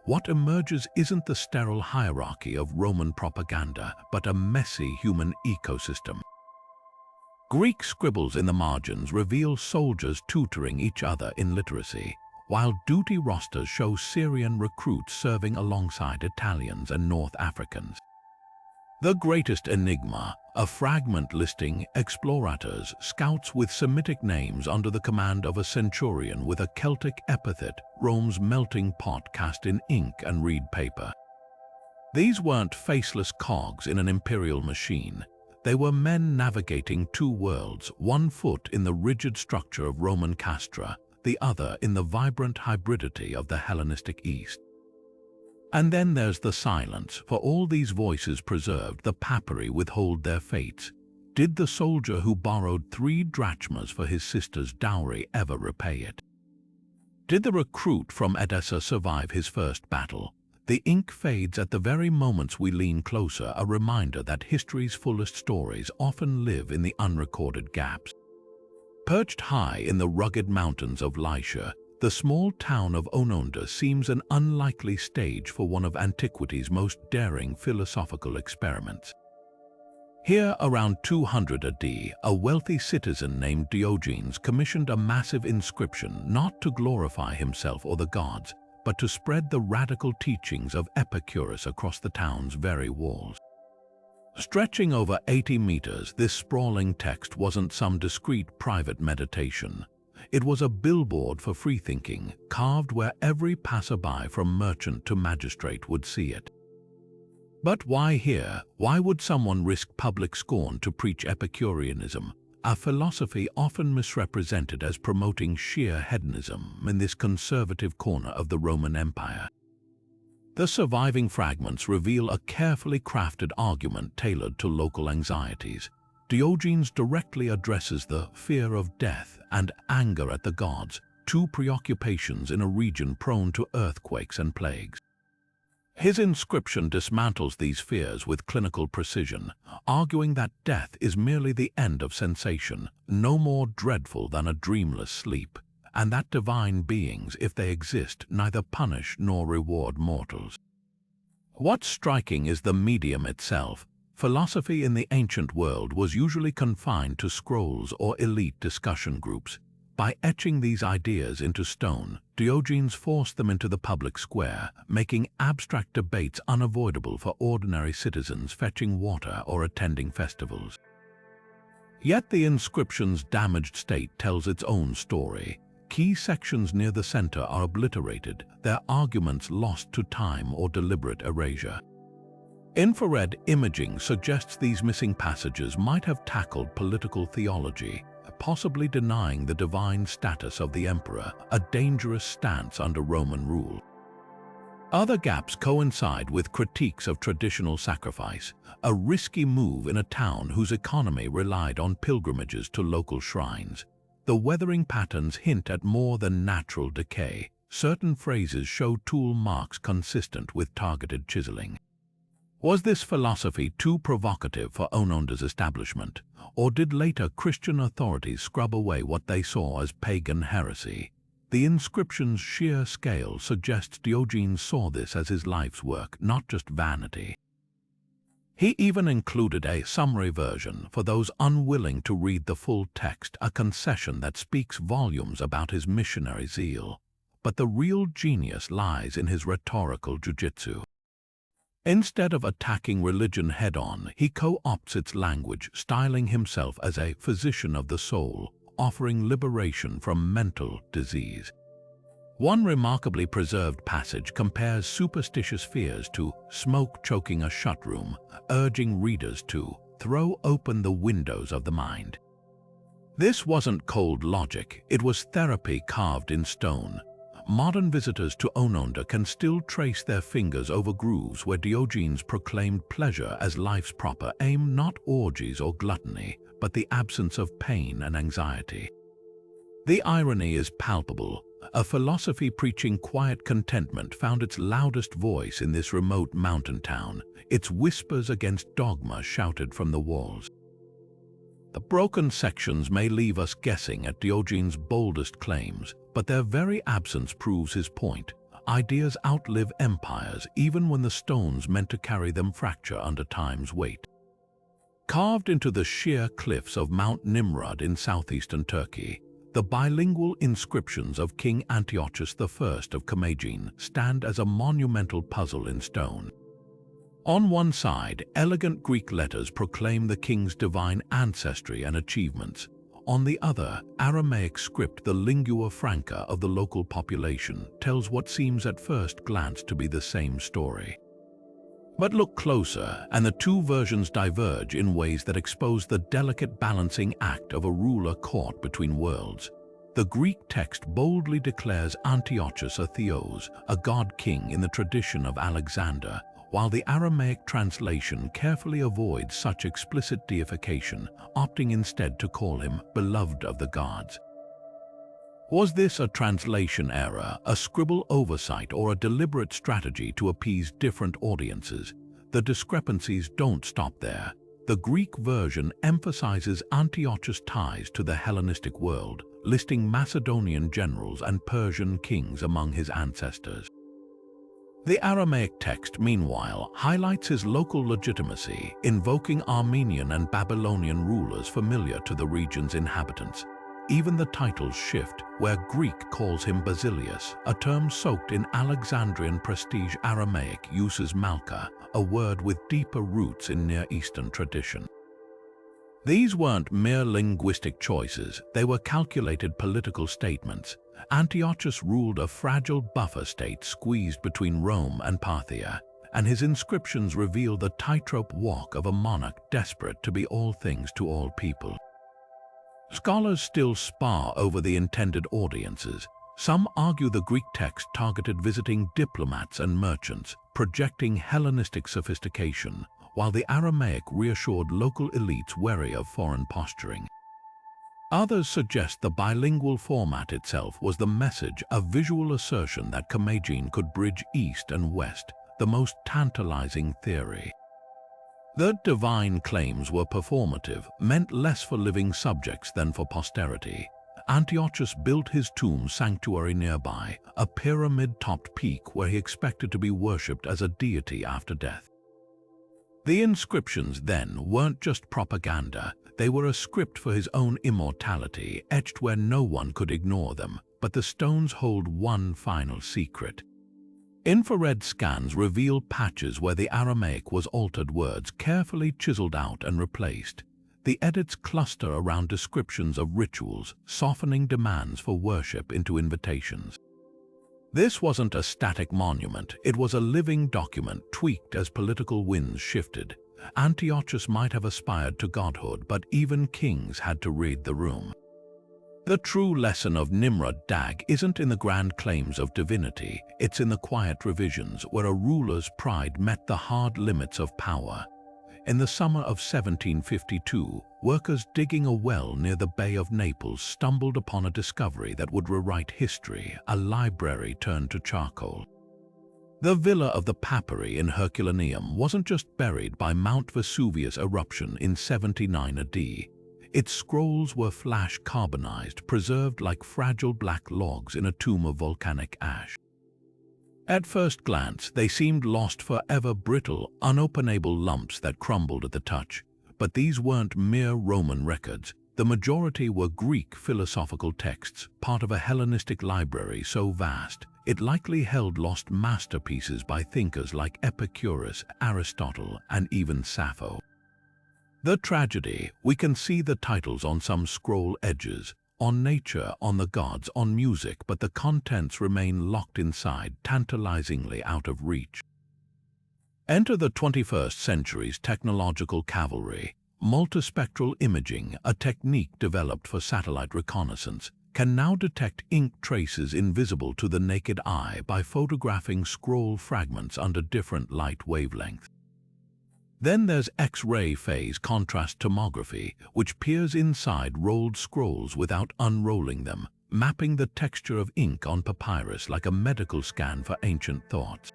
What emerges isn't the sterile hierarchy of Roman propaganda, but a messy human ecosystem. Greek scribbles in the margins reveal soldiers tutoring each other in literacy, while duty rosters show Syrian recruits serving alongside Italians and North Africans. The greatest enigma, a fragment listing explorators, scouts with Semitic names under the command of a centurion with a Celtic epithet, Rome's melting pot cast in ink and reed paper. These weren't faceless cogs in an imperial machine. They were men navigating two worlds, one foot in the rigid structure of Roman castra, the other in the vibrant hybridity of the Hellenistic East. And then there's the silence. For all these voices preserved, the papyri withhold their fates. Did the soldier who borrowed 3 drachmas for his sister's dowry ever repay it? Did the recruit from Edessa survive his first battle? The ink fades at the very moments we lean closer, a reminder that history's fullest stories often live in the unrecorded gaps. Perched high in the rugged mountains of Lycia, the small town of Ononda seems an unlikely stage for one of antiquity's most daring philosophical experiments. Here, around 200 AD, a wealthy citizen named Diogenes commissioned a massive inscription not to glorify himself or the gods, but to spread the radical teachings of Epicurus across the town's very walls. Stretching over 80 meters, this sprawling text wasn't some discreet private meditation. It was a billboard for freethinking, carved where every passerby from merchant to magistrate would see it. But why here? Why would someone risk public scorn to preach Epicureanism, a philosophy often misrepresented as promoting sheer hedonism in this conservative corner of the Roman Empire? The surviving fragments reveal a carefully crafted argument tailored to local anxieties. Diogenes directly addresses the fear of death and anger at the gods, 2 preoccupations in a region prone to earthquakes and plagues. His inscription dismantles these fears with clinical precision, arguing that death is merely the end of sensation, no more dreadful than a dreamless sleep, and that divine beings, if they exist, neither punish nor reward mortals. What's striking is the medium itself. Philosophy in the ancient world was usually confined to scrolls or elite discussion groups. By etching these ideas into stone, Diogenes forced them into the public square, making abstract debates unavoidable for ordinary citizens fetching water or attending festivals. Yet the inscription's damaged state tells its own story. Key sections near the center are obliterated, their arguments lost to time or deliberate erasure. Infrared imaging suggests these missing passages might have tackled political theology, possibly denying the divine status of the emperor, a dangerous stance under Roman rule. Other gaps coincide with critiques of traditional sacrifice, a risky move in a town whose economy relied on pilgrimages to local shrines. The weathering patterns hint at more than natural decay. Certain phrases show tool marks consistent with targeted chiseling. Was this philosophy too provocative for Ononda's establishment, or did later Christian authorities scrub away what they saw as pagan heresy? The inscription's sheer scale suggests Diogenes saw this as his life's work, not just vanity. He even included a summary version for those unwilling to read the full text, a concession that speaks volumes about his missionary zeal. But the real genius lies in his rhetorical jiu-jitsu. Instead of attacking religion head-on, he co-opts its language, styling himself as a physician of the soul, offering liberation from mental disease. One remarkably preserved passage compares superstitious fears to smoke choking a shut room, urging readers to throw open the windows of the mind. This wasn't cold logic, it was therapy carved in stone. Modern visitors to Ononda can still trace their fingers over grooves where Diogenes proclaimed pleasure as life's proper aim, not orgies or gluttony, but the absence of pain and anxiety. The irony is palpable. A philosophy preaching quiet contentment found its loudest voice in this remote mountain town, its whispers against dogma shouted from the walls. The broken sections may leave us guessing at Diogenes' boldest claims, but their very absence proves his point. Ideas outlive empires, even when the stones meant to carry them fracture under time's weight. Carved into the sheer cliffs of Mount Nimrud in southeastern Turkey, the bilingual inscriptions of King Antiochus I of Commagene stand as a monumental puzzle in stone. On one side, elegant Greek letters proclaim the king's divine ancestry and achievements. On the other, Aramaic script, the lingua franca of the local population, tells what seems at first glance to be the same story. But look closer, and the two versions diverge in ways that expose the delicate balancing act of a ruler caught between worlds. The Greek text boldly declares Antiochus a theos, a god-king in the tradition of Alexander, while the Aramaic translation carefully avoids such explicit deification, opting instead to call him beloved of the gods. Was this a translation error, a scribble oversight, or a deliberate strategy to appease different audiences? The discrepancies don't stop there. The Greek version emphasizes Antiochus' ties to the Hellenistic world, listing Macedonian generals and Persian kings among his ancestors. The Aramaic text, meanwhile, highlights his local legitimacy, invoking Armenian and Babylonian rulers familiar to the region's inhabitants. Even the titles shift, where Greek calls him Basilius, a term soaked in Alexandrian prestige. Aramaic uses Malka, a word with deeper roots in Near Eastern tradition. These weren't mere linguistic choices, they were calculated political statements. Antiochus ruled a fragile buffer state squeezed between Rome and Parthia, and his inscriptions reveal the tightrope walk of a monarch desperate to be all things to all people. Scholars still spar over the intended audiences. Some argue the Greek text targeted visiting diplomats and merchants, projecting Hellenistic sophistication, while the Aramaic reassured local elites wary of foreign posturing. Others suggest the bilingual format itself was the message, a visual assertion that Commagene could bridge east and west, the most tantalizing theory. The divine claims were performative, meant less for living subjects than for posterity. Antiochus built his tomb sanctuary nearby, a pyramid-topped peak where he expected to be worshipped as a deity after death. The inscriptions then weren't just propaganda, they were a script for his own immortality, etched where no one could ignore them. But the stones hold one final secret. Infrared scans reveal patches where the Aramaic was altered words carefully chiseled out and replaced. The edits cluster around descriptions of rituals, softening demands for worship into invitations. This wasn't a static monument, it was a living document tweaked as political winds shifted. Antiochus might have aspired to godhood, but even kings had to read the room. The true lesson of Nimrod Dag isn't in the grand claims of divinity, it's in the quiet revisions where a ruler's pride met the hard limits of power. In the summer of 1752, workers digging a well near the Bay of Naples stumbled upon a discovery that would rewrite history, a library turned to charcoal. The Villa of the Papyri in Herculaneum wasn't just buried by Mount Vesuvius eruption in 79 AD. Its scrolls were flash carbonized, preserved like fragile black logs in a tomb of volcanic ash. At first glance, they seemed lost forever, brittle, unopenable lumps that crumbled at the touch. But these weren't mere Roman records. The majority were Greek philosophical texts, part of a Hellenistic library so vast, it likely held lost masterpieces by thinkers like Epicurus, Aristotle, and even Sappho. The tragedy, we can see the titles on some scroll edges, on nature, on the gods, on music, but the contents remain locked inside, tantalizingly out of reach. Enter the 21st century's technological cavalry. Multispectral imaging, a technique developed for satellite reconnaissance, can now detect ink traces invisible to the naked eye by photographing scroll fragments under different light wavelengths. Then there's X-ray phase contrast tomography, which peers inside rolled scrolls without unrolling them, mapping the texture of ink on papyrus like a medical scan for ancient thoughts.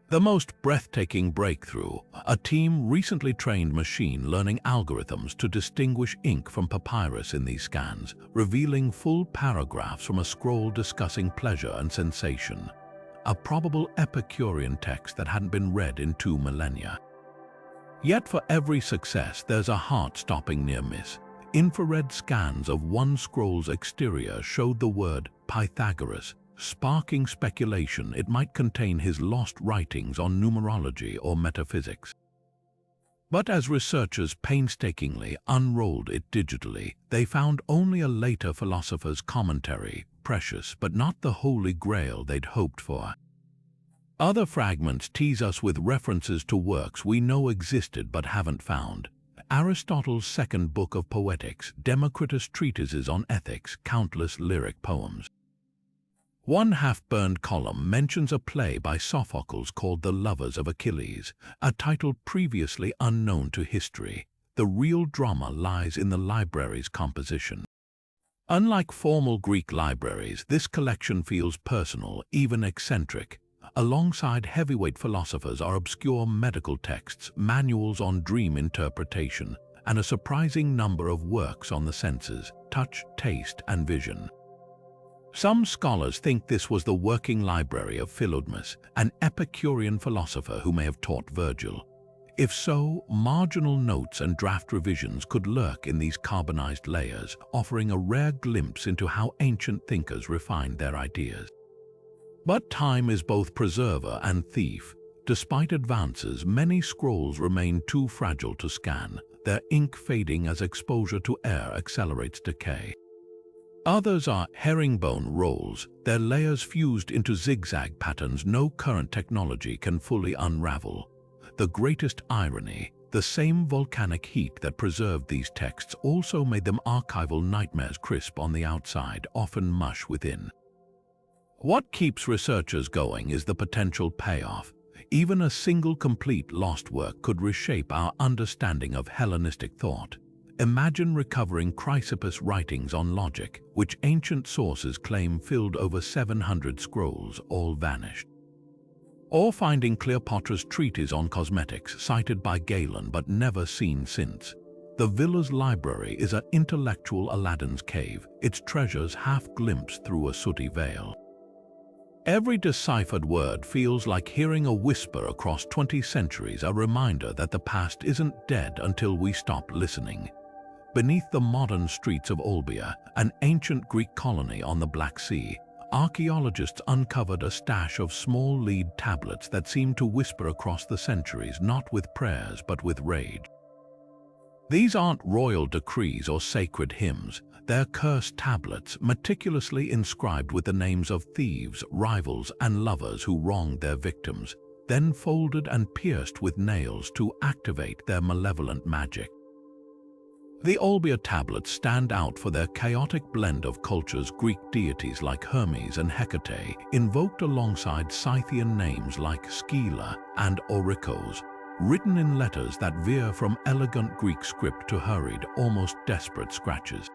The most breathtaking breakthrough, a team recently trained machine learning algorithms to distinguish ink from papyrus in these scans, revealing full paragraphs from a scroll discussing pleasure and sensation, a probable Epicurean text that hadn't been read in 2 millennia. Yet for every success, there's a heart-stopping near-miss. Infrared scans of one scroll's exterior showed the word Pythagoras, sparking speculation it might contain his lost writings on numerology or metaphysics. But as researchers painstakingly unrolled it digitally, they found only a later philosopher's commentary, precious but not the holy grail they'd hoped for. Other fragments tease us with references to works we know existed but haven't found. Aristotle's second book of Poetics, Democritus' treatises on ethics, countless lyric poems. One half-burned column mentions a play by Sophocles called The Lovers of Achilles, a title previously unknown to history. The real drama lies in the library's composition. Unlike formal Greek libraries, this collection feels personal, even eccentric. Alongside heavyweight philosophers are obscure medical texts, manuals on dream interpretation, and a surprising number of works on the senses, touch, taste, and vision. Some scholars think this was the working library of Philodemus, an Epicurean philosopher who may have taught Virgil. If so, marginal notes and draft revisions could lurk in these carbonized layers, offering a rare glimpse into how ancient thinkers refined their ideas. But time is both preserver and thief. Despite advances, many scrolls remain too fragile to scan, their ink fading as exposure to air accelerates decay. Others are herringbone rolls, their layers fused into zigzag patterns no current technology can fully unravel. The greatest irony, the same volcanic heat that preserved these texts also made them archival nightmares, crisp on the outside, often mush within. What keeps researchers going is the potential payoff. Even a single complete lost work could reshape our understanding of Hellenistic thought. Imagine recovering Chrysippus' writings on logic, which ancient sources claim filled over 700 scrolls, all vanished. Or finding Cleopatra's treatise on cosmetics, cited by Galen but never seen since. The villa's library is an intellectual Aladdin's cave, its treasures half glimpsed through a sooty veil. Every deciphered word feels like hearing a whisper across 20 centuries, a reminder that the past isn't dead until we stop listening. Beneath the modern streets of Olbia, an ancient Greek colony on the Black Sea, archaeologists uncovered a stash of small lead tablets that seemed to whisper across the centuries, not with prayers but with rage. These aren't royal decrees or sacred hymns, they're cursed tablets meticulously inscribed with the names of thieves, rivals, and lovers who wronged their victims, then folded and pierced with nails to activate their malevolent magic. The Olbia tablets stand out for their chaotic blend of cultures. Greek deities like Hermes and Hecate, invoked alongside Scythian names like Scylla and Orikos, written in letters that veer from elegant Greek script to hurried, almost desperate scratches.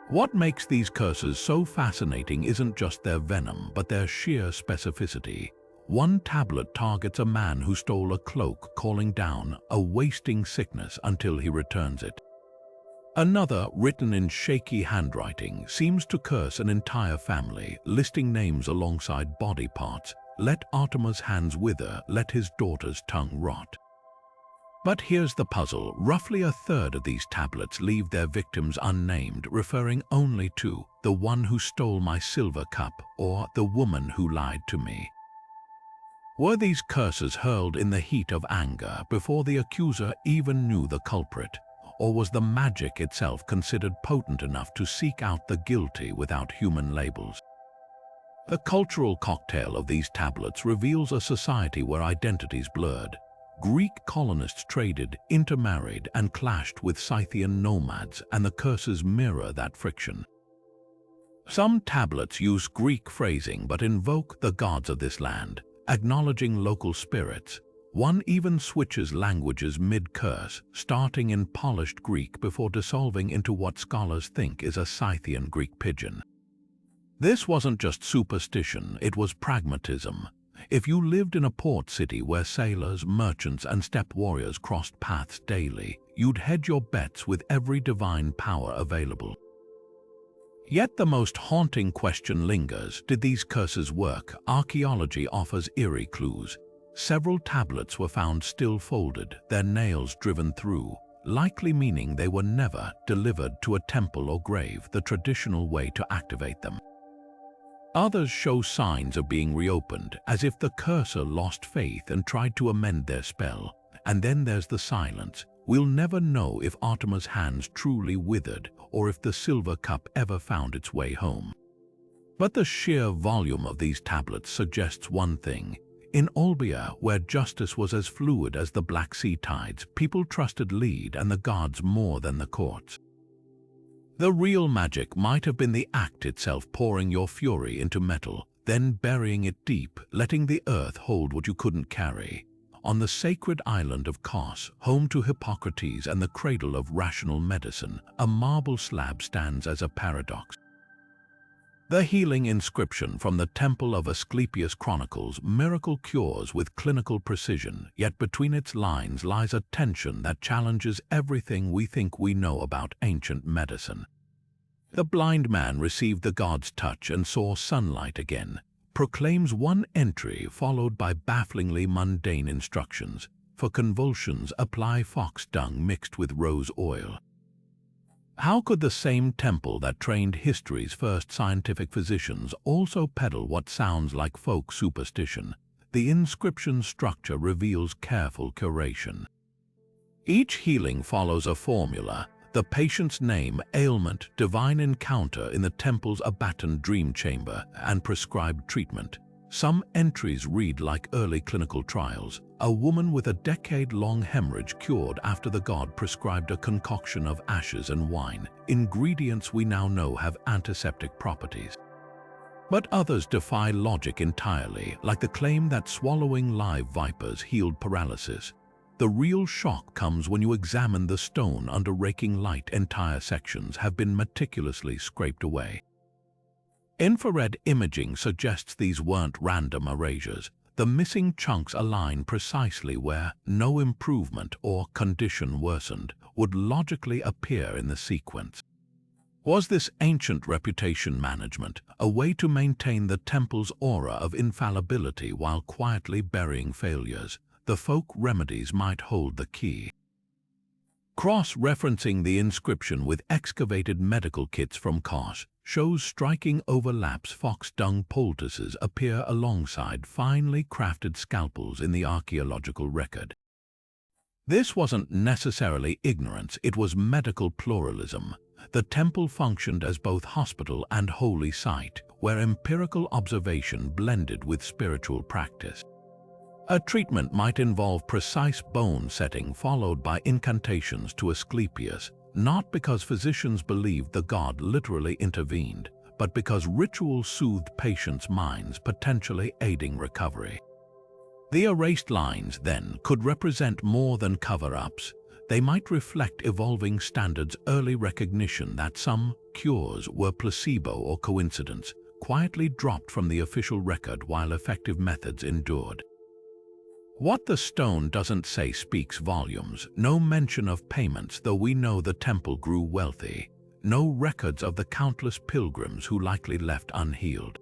What makes these curses so fascinating isn't just their venom, but their sheer specificity. One tablet targets a man who stole a cloak, calling down a wasting sickness until he returns it. Another, written in shaky handwriting, seems to curse an entire family, listing names alongside body parts. Let Artemis' hands wither, let his daughter's tongue rot. But here's the puzzle. Roughly a third of these tablets leave their victims unnamed, referring only to the one who stole my silver cup or the woman who lied to me. Were these curses hurled in the heat of anger before the accuser even knew the culprit? Or was the magic itself considered potent enough to seek out the guilty without human labels? The cultural cocktail of these tablets reveals a society where identities blurred. Greek colonists traded, intermarried, and clashed with Scythian nomads, and the curses mirror that friction. Some tablets use Greek phrasing but invoke the gods of this land, acknowledging local spirits. One even switches languages mid-curse, starting in polished Greek before dissolving into what scholars think is a Scythian Greek pidgin. This wasn't just superstition, it was pragmatism. If you lived in a port city where sailors, merchants, and steppe warriors crossed paths daily, you'd hedge your bets with every divine power available. Yet the most haunting question lingers: did these curses work? Archaeology offers eerie clues. Several tablets were found still folded, their nails driven through, likely meaning they were never delivered to a temple or grave, the traditional way to activate them. Others show signs of being reopened, as if the cursor lost faith and tried to amend their spell. And then there's the silence. We'll never know if Artemis' hands truly withered or if the silver cup ever found its way home. But the sheer volume of these tablets suggests one thing. In Olbia, where justice was as fluid as the Black Sea tides, people trusted lead and the gods more than the courts. The real magic might have been the act itself, pouring your fury into metal, then burying it deep, letting the earth hold what you couldn't carry. On the sacred island of Kos, home to Hippocrates and the cradle of rational medicine, a marble slab stands as a paradox. The healing inscription from the temple of Asclepius chronicles miracle cures with clinical precision, yet between its lines lies a tension that challenges everything we think we know about ancient medicine. The blind man received the god's touch and saw sunlight again, proclaims one entry followed by bafflingly mundane instructions. For convulsions, apply fox dung mixed with rose oil. How could the same temple that trained history's first scientific physicians also peddle what sounds like folk superstition? The inscription structure reveals careful curation. Each healing follows a formula: the patient's name, ailment, divine encounter in the temple's Abaton dream chamber, and prescribed treatment. Some entries read like early clinical trials. A woman with a decade-long hemorrhage cured after the god prescribed a concoction of ashes and wine, ingredients we now know have antiseptic properties. But others defy logic entirely, like the claim that swallowing live vipers healed paralysis. The real shock comes when you examine the stone under raking light. Entire sections have been meticulously scraped away. Infrared imaging suggests these weren't random erasures. The missing chunks align precisely where no improvement or condition worsened would logically appear in the sequence. Was this ancient reputation management a way to maintain the temple's aura of infallibility while quietly burying failures? The folk remedies might hold the key. Cross-referencing the inscription with excavated medical kits from Kos shows striking overlaps. Fox dung poultices appear alongside finely crafted scalpels in the archaeological record. This wasn't necessarily ignorance, it was medical pluralism. The temple functioned as both hospital and holy site, where empirical observation blended with spiritual practice. A treatment might involve precise bone setting followed by incantations to Asclepius, not because physicians believed the god literally intervened, but because ritual soothed patients' minds, potentially aiding recovery. The erased lines, then, could represent more than cover-ups. They might reflect evolving standards, early recognition that some cures were placebo or coincidence, quietly dropped from the official record while effective methods endured. What the stone doesn't say speaks volumes. No mention of payments, though we know the temple grew wealthy. No records of the countless pilgrims who likely left unhealed.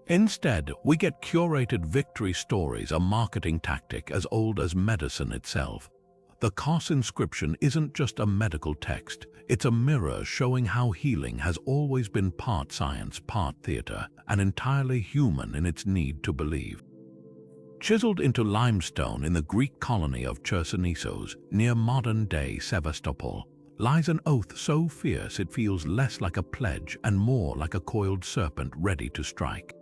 Instead, we get curated victory stories, a marketing tactic as old as medicine itself. The Kos inscription isn't just a medical text, it's a mirror showing how healing has always been part science, part theater, and entirely human in its need to believe. Chiseled into limestone in the Greek colony of Chersonesos, near modern-day Sevastopol, lies an oath so fierce it feels less like a pledge and more like a coiled serpent ready to strike.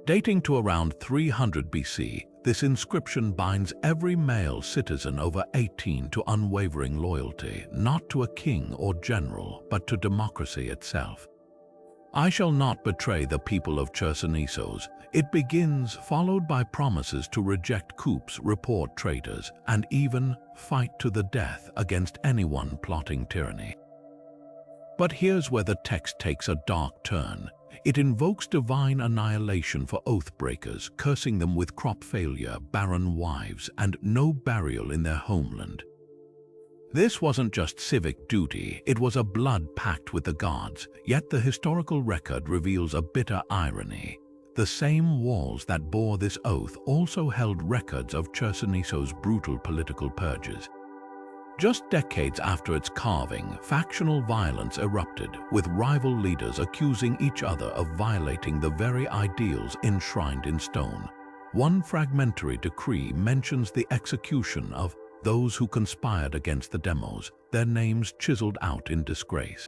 Dating to around 300 BC, this inscription binds every male citizen over 18 to unwavering loyalty, not to a king or general, but to democracy itself. I shall not betray the people of Chersonesos. It begins, followed by promises to reject coups, report traitors, and even fight to the death against anyone plotting tyranny. But here's where the text takes a dark turn. It invokes divine annihilation for oath-breakers, cursing them with crop failure, barren wives, and no burial in their homeland. This wasn't just civic duty, it was a blood pact with the gods, yet the historical record reveals a bitter irony. The same walls that bore this oath also held records of Chersonesos' brutal political purges. Just decades after its carving, factional violence erupted, with rival leaders accusing each other of violating the very ideals enshrined in stone. One fragmentary decree mentions the execution of those who conspired against the demos, their names chiseled out in disgrace.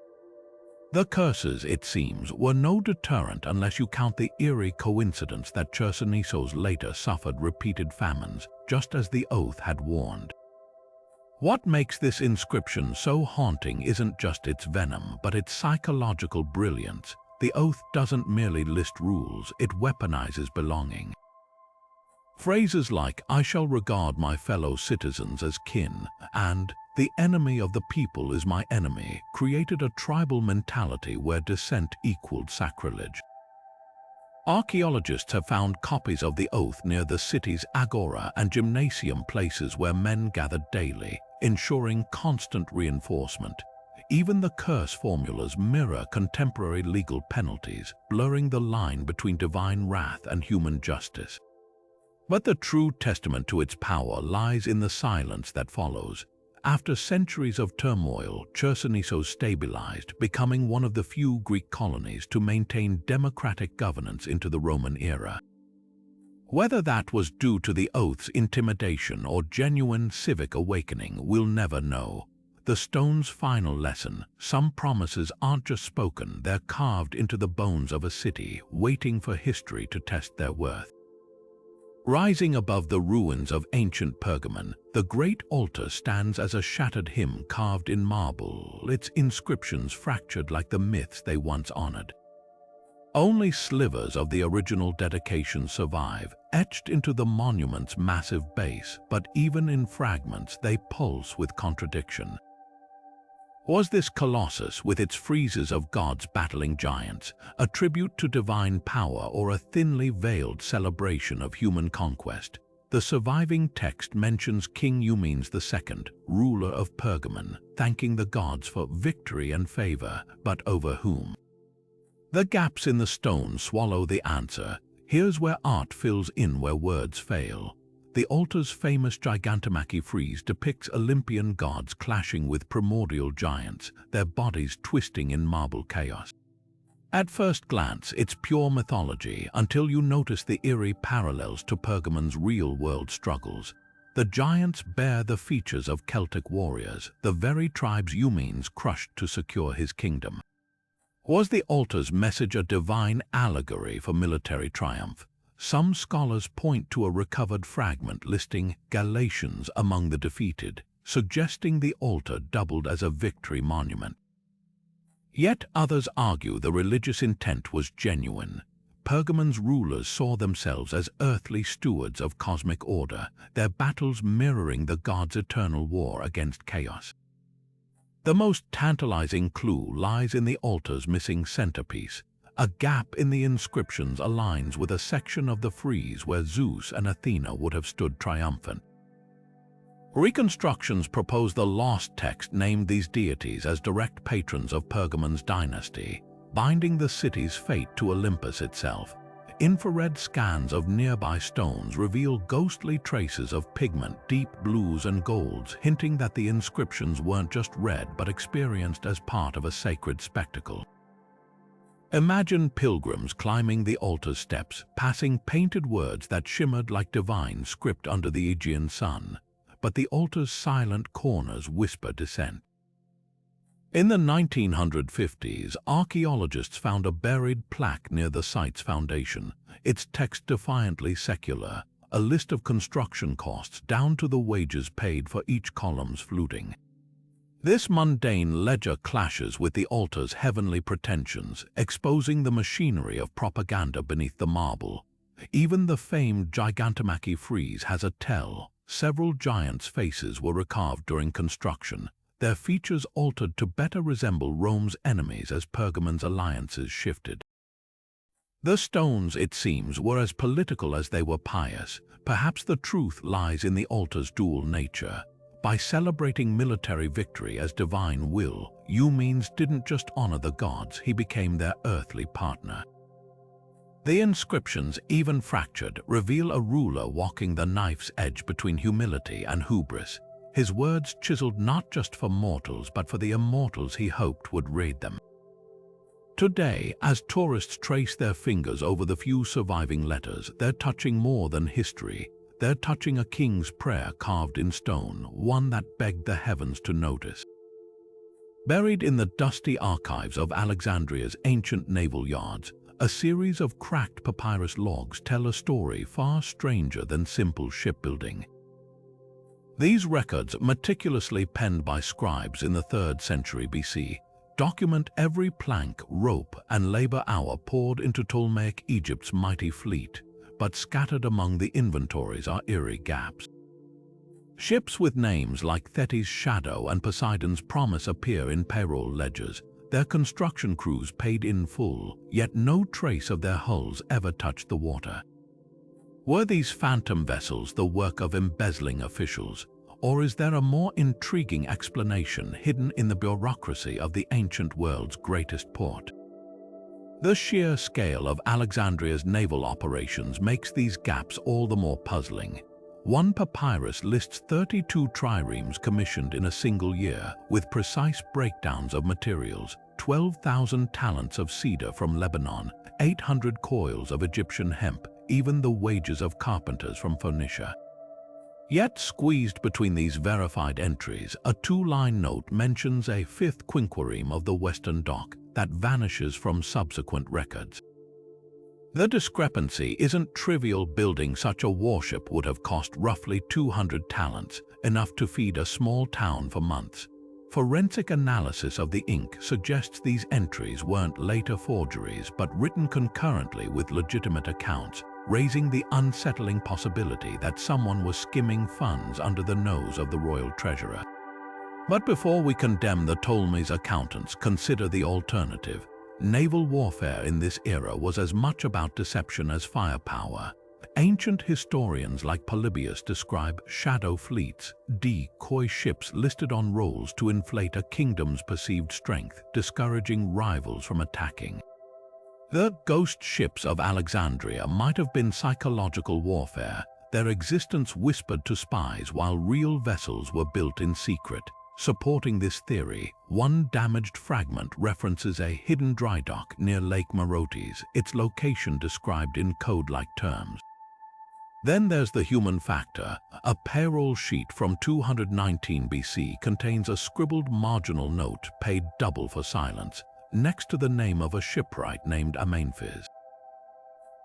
The curses, it seems, were no deterrent unless you count the eerie coincidence that Chersonesos later suffered repeated famines, just as the oath had warned. What makes this inscription so haunting isn't just its venom, but its psychological brilliance. The oath doesn't merely list rules, it weaponizes belonging. Phrases like, "I shall regard my fellow citizens as kin," and "the enemy of the people is my enemy," created a tribal mentality where dissent equaled sacrilege. Archaeologists have found copies of the oath near the city's agora and gymnasium, places where men gathered daily, ensuring constant reinforcement. Even the curse formulas mirror contemporary legal penalties, blurring the line between divine wrath and human justice. But the true testament to its power lies in the silence that follows. After centuries of turmoil, Chersonesos stabilized, becoming one of the few Greek colonies to maintain democratic governance into the Roman era. Whether that was due to the oath's intimidation or genuine civic awakening, we'll never know. The stone's final lesson: some promises aren't just spoken, they're carved into the bones of a city, waiting for history to test their worth. Rising above the ruins of ancient Pergamon, the great altar stands as a shattered hymn carved in marble, its inscriptions fractured like the myths they once honored. Only slivers of the original dedication survive, etched into the monument's massive base, but even in fragments they pulse with contradiction. Was this colossus, with its friezes of gods battling giants, a tribute to divine power or a thinly veiled celebration of human conquest? The surviving text mentions King Eumenes II, ruler of Pergamon, thanking the gods for victory and favor, but over whom? The gaps in the stone swallow the answer. Here's where art fills in where words fail. The altar's famous gigantomachy frieze depicts Olympian gods clashing with primordial giants, their bodies twisting in marble chaos. At first glance, it's pure mythology until you notice the eerie parallels to Pergamon's real-world struggles. The giants bear the features of Celtic warriors, the very tribes Eumenes crushed to secure his kingdom. Was the altar's message a divine allegory for military triumph? Some scholars point to a recovered fragment listing Galatians among the defeated, suggesting the altar doubled as a victory monument. Yet others argue the religious intent was genuine. Pergamon's rulers saw themselves as earthly stewards of cosmic order, their battles mirroring the gods' eternal war against chaos. The most tantalizing clue lies in the altar's missing centerpiece. A gap in the inscriptions aligns with a section of the frieze where Zeus and Athena would have stood triumphant. Reconstructions propose the lost text named these deities as direct patrons of Pergamon's dynasty, binding the city's fate to Olympus itself. Infrared scans of nearby stones reveal ghostly traces of pigment, deep blues and golds, hinting that the inscriptions weren't just read but experienced as part of a sacred spectacle. Imagine pilgrims climbing the altar steps, passing painted words that shimmered like divine script under the Aegean sun, but the altar's silent corners whisper dissent. In the 1950s, archaeologists found a buried plaque near the site's foundation, its text defiantly secular, a list of construction costs down to the wages paid for each column's fluting. This mundane ledger clashes with the altar's heavenly pretensions, exposing the machinery of propaganda beneath the marble. Even the famed gigantomachy frieze has a tell. Several giants' faces were recarved during construction, their features altered to better resemble Rome's enemies as Pergamon's alliances shifted. The stones, it seems, were as political as they were pious. Perhaps the truth lies in the altar's dual nature. By celebrating military victory as divine will, Eumenes didn't just honor the gods, he became their earthly partner. The inscriptions, even fractured, reveal a ruler walking the knife's edge between humility and hubris, his words chiseled not just for mortals but for the immortals he hoped would read them. Today, as tourists trace their fingers over the few surviving letters, they're touching more than history. They're touching a king's prayer carved in stone, one that begged the heavens to notice. Buried in the dusty archives of Alexandria's ancient naval yards, a series of cracked papyrus logs tell a story far stranger than simple shipbuilding. These records, meticulously penned by scribes in the 3rd century BC, document every plank, rope, and labor hour poured into Ptolemaic Egypt's mighty fleet, but scattered among the inventories are eerie gaps. Ships with names like Thetis' Shadow and Poseidon's Promise appear in payroll ledgers, their construction crews paid in full, yet no trace of their hulls ever touched the water. Were these phantom vessels the work of embezzling officials, or is there a more intriguing explanation hidden in the bureaucracy of the ancient world's greatest port? The sheer scale of Alexandria's naval operations makes these gaps all the more puzzling. One papyrus lists 32 triremes commissioned in a single year, with precise breakdowns of materials, 12,000 talents of cedar from Lebanon, 800 coils of Egyptian hemp, even the wages of carpenters from Phoenicia. Yet squeezed between these verified entries, a 2-line note mentions a 5th quinquereme of the Western Dock that vanishes from subsequent records. The discrepancy isn't trivial. Building such a warship would have cost roughly 200 talents, enough to feed a small town for months. Forensic analysis of the ink suggests these entries weren't later forgeries but written concurrently with legitimate accounts, raising the unsettling possibility that someone was skimming funds under the nose of the royal treasurer. But before we condemn the Ptolemy's accountants, consider the alternative. Naval warfare in this era was as much about deception as firepower. Ancient historians like Polybius describe shadow fleets, decoy ships listed on rolls to inflate a kingdom's perceived strength, discouraging rivals from attacking. The ghost ships of Alexandria might have been psychological warfare, their existence whispered to spies while real vessels were built in secret. Supporting this theory, one damaged fragment references a hidden dry dock near Lake Marotes, its location described in code-like terms. Then there's the human factor. A payroll sheet from 219 BC contains a scribbled marginal note paid double for silence, next to the name of a shipwright named Amenphis.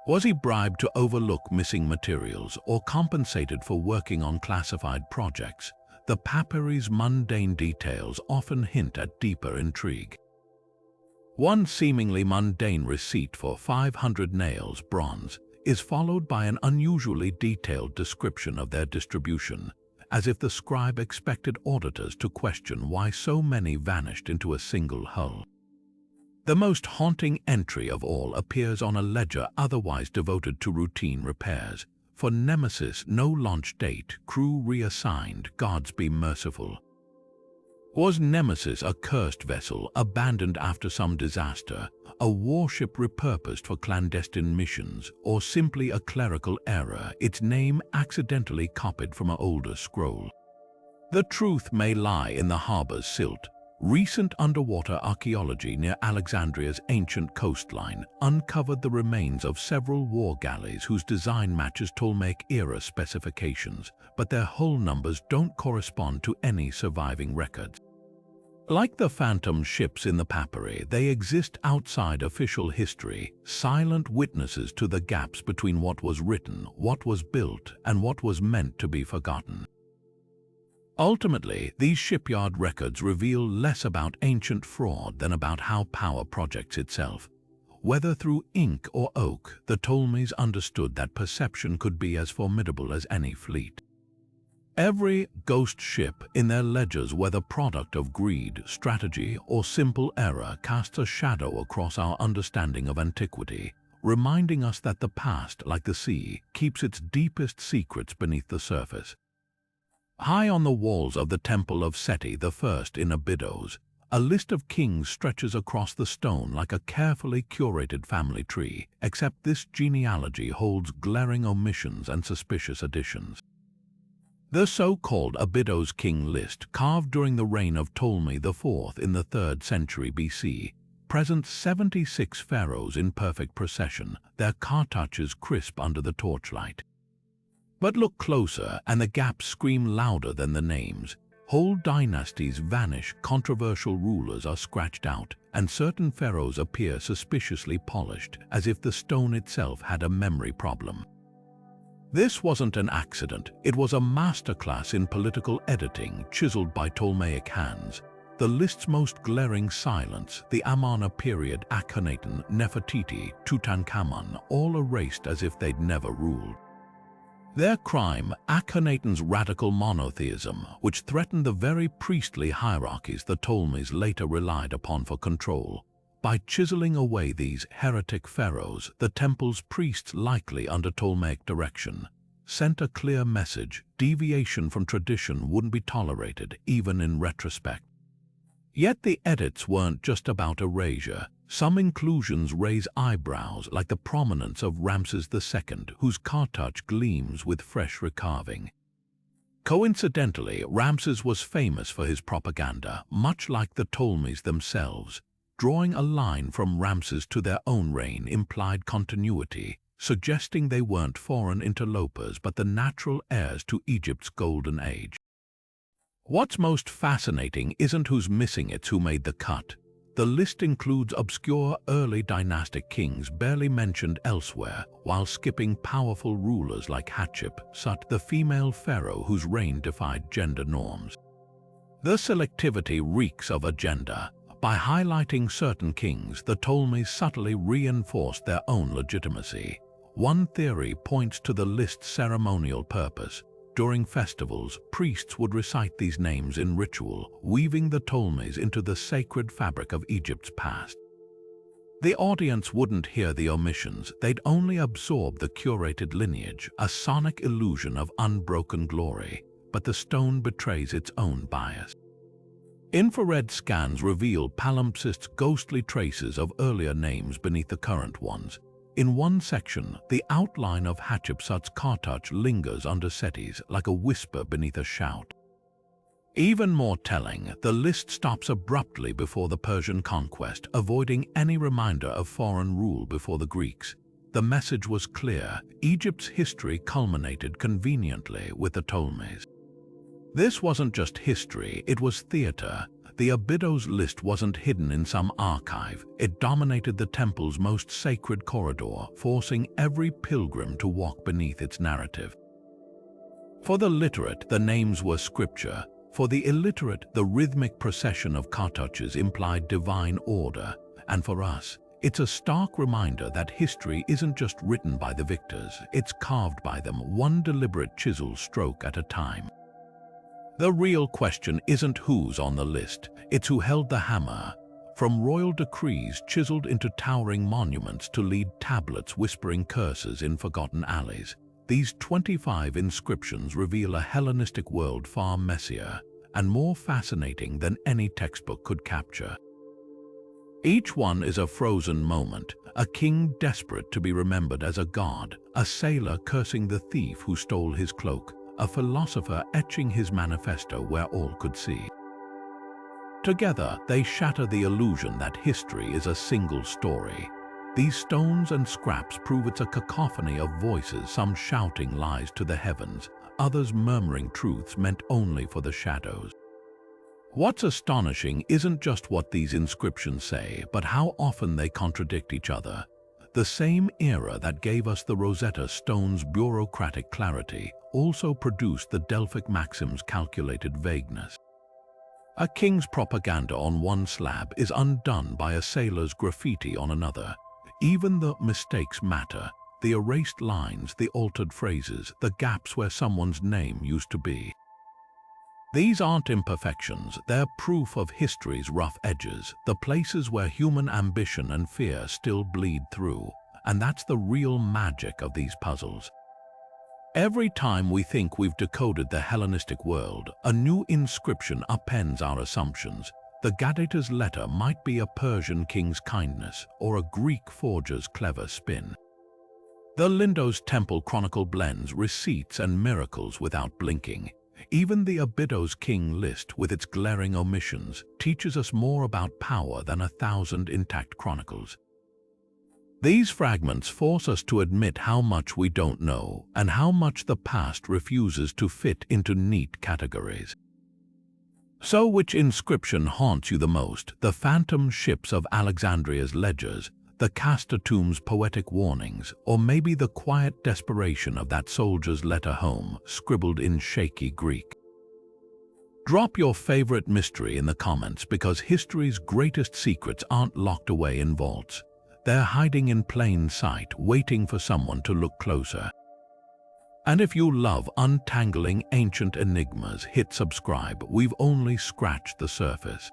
Was he bribed to overlook missing materials or compensated for working on classified projects? The papyri's mundane details often hint at deeper intrigue. One seemingly mundane receipt for 500 nails, bronze, is followed by an unusually detailed description of their distribution, as if the scribe expected auditors to question why so many vanished into a single hull. The most haunting entry of all appears on a ledger otherwise devoted to routine repairs. For Nemesis, no launch date, crew reassigned, gods be merciful. Was Nemesis a cursed vessel abandoned after some disaster, a warship repurposed for clandestine missions, or simply a clerical error, its name accidentally copied from an older scroll? The truth may lie in the harbor's silt. Recent underwater archaeology near Alexandria's ancient coastline uncovered the remains of several war galleys whose design matches Ptolemaic-era specifications, but their hull numbers don't correspond to any surviving records. Like the phantom ships in the papyri, they exist outside official history, silent witnesses to the gaps between what was written, what was built, and what was meant to be forgotten. Ultimately, these shipyard records reveal less about ancient fraud than about how power projects itself. Whether through ink or oak, the Ptolemies understood that perception could be as formidable as any fleet. Every ghost ship in their ledgers, whether product of greed, strategy, or simple error, casts a shadow across our understanding of antiquity, reminding us that the past, like the sea, keeps its deepest secrets beneath the surface. High on the walls of the Temple of Seti I in Abydos, a list of kings stretches across the stone like a carefully curated family tree, except this genealogy holds glaring omissions and suspicious additions. The so-called Abydos king list, carved during the reign of Ptolemy IV in the 3rd century BC, presents 76 pharaohs in perfect procession, their cartouches crisp under the torchlight. But look closer, and the gaps scream louder than the names. Whole dynasties vanish, controversial rulers are scratched out, and certain pharaohs appear suspiciously polished, as if the stone itself had a memory problem. This wasn't an accident, it was a masterclass in political editing chiseled by Ptolemaic hands. The list's most glaring silence, the Amarna period, Akhenaten, Nefertiti, Tutankhamun, all erased as if they'd never ruled. Their crime, Akhenaten's radical monotheism, which threatened the very priestly hierarchies the Ptolemies later relied upon for control. By chiseling away these heretic pharaohs, the temple's priests, likely under Ptolemaic direction, sent a clear message: deviation from tradition wouldn't be tolerated, even in retrospect. Yet the edits weren't just about erasure. Some inclusions raise eyebrows, like the prominence of Ramses II, whose cartouche gleams with fresh recarving. Coincidentally, Ramses was famous for his propaganda, much like the Ptolemies themselves. Drawing a line from Ramses to their own reign implied continuity, suggesting they weren't foreign interlopers but the natural heirs to Egypt's golden age. What's most fascinating isn't who's missing, it's who made the cut. The list includes obscure early dynastic kings barely mentioned elsewhere, while skipping powerful rulers like Hatshepsut, the female pharaoh whose reign defied gender norms. The selectivity reeks of agenda. By highlighting certain kings, the Ptolemies subtly reinforced their own legitimacy. One theory points to the list's ceremonial purpose. during festivals, priests would recite these names in ritual, weaving the Ptolemies into the sacred fabric of Egypt's past. The audience wouldn't hear the omissions, they'd only absorb the curated lineage, a sonic illusion of unbroken glory, but the stone betrays its own bias. Infrared scans reveal palimpsests' ghostly traces of earlier names beneath the current ones. In one section, the outline of Hatshepsut's cartouche lingers under settees like a whisper beneath a shout. Even more telling, the list stops abruptly before the Persian conquest, avoiding any reminder of foreign rule before the Greeks. The message was clear: Egypt's history culminated conveniently with the Ptolemies. This wasn't just history, it was theater. The Abydos list wasn't hidden in some archive. It dominated the temple's most sacred corridor, forcing every pilgrim to walk beneath its narrative. For the literate, the names were scripture. For the illiterate, the rhythmic procession of cartouches implied divine order. And for us, it's a stark reminder that history isn't just written by the victors, it's carved by them, one deliberate chisel stroke at a time. The real question isn't who's on the list, it's who held the hammer. From royal decrees chiseled into towering monuments to lead tablets whispering curses in forgotten alleys, these 25 inscriptions reveal a Hellenistic world far messier and more fascinating than any textbook could capture. Each one is a frozen moment, a king desperate to be remembered as a god, a sailor cursing the thief who stole his cloak, a philosopher etching his manifesto where all could see. Together, they shatter the illusion that history is a single story. These stones and scraps prove it's a cacophony of voices, some shouting lies to the heavens, others murmuring truths meant only for the shadows. What's astonishing isn't just what these inscriptions say, but how often they contradict each other. The same era that gave us the Rosetta Stone's bureaucratic clarity also produced the Delphic Maxim's calculated vagueness. A king's propaganda on one slab is undone by a sailor's graffiti on another. Even the mistakes matter, the erased lines, the altered phrases, the gaps where someone's name used to be. These aren't imperfections, they're proof of history's rough edges, the places where human ambition and fear still bleed through, and that's the real magic of these puzzles. Every time we think we've decoded the Hellenistic world, a new inscription upends our assumptions. The gladiator's letter might be a Persian king's kindness or a Greek forger's clever spin. The Lindos Temple Chronicle blends receipts and miracles without blinking. Even the Abydos king list, with its glaring omissions, teaches us more about power than 1,000 intact chronicles. These fragments force us to admit how much we don't know and how much the past refuses to fit into neat categories. So which inscription haunts you the most? The phantom ships of Alexandria's ledgers, the Castor tomb's poetic warnings, or maybe the quiet desperation of that soldier's letter home, scribbled in shaky Greek? Drop your favorite mystery in the comments, because history's greatest secrets aren't locked away in vaults. They're hiding in plain sight, waiting for someone to look closer. And if you love untangling ancient enigmas, hit subscribe. We've only scratched the surface.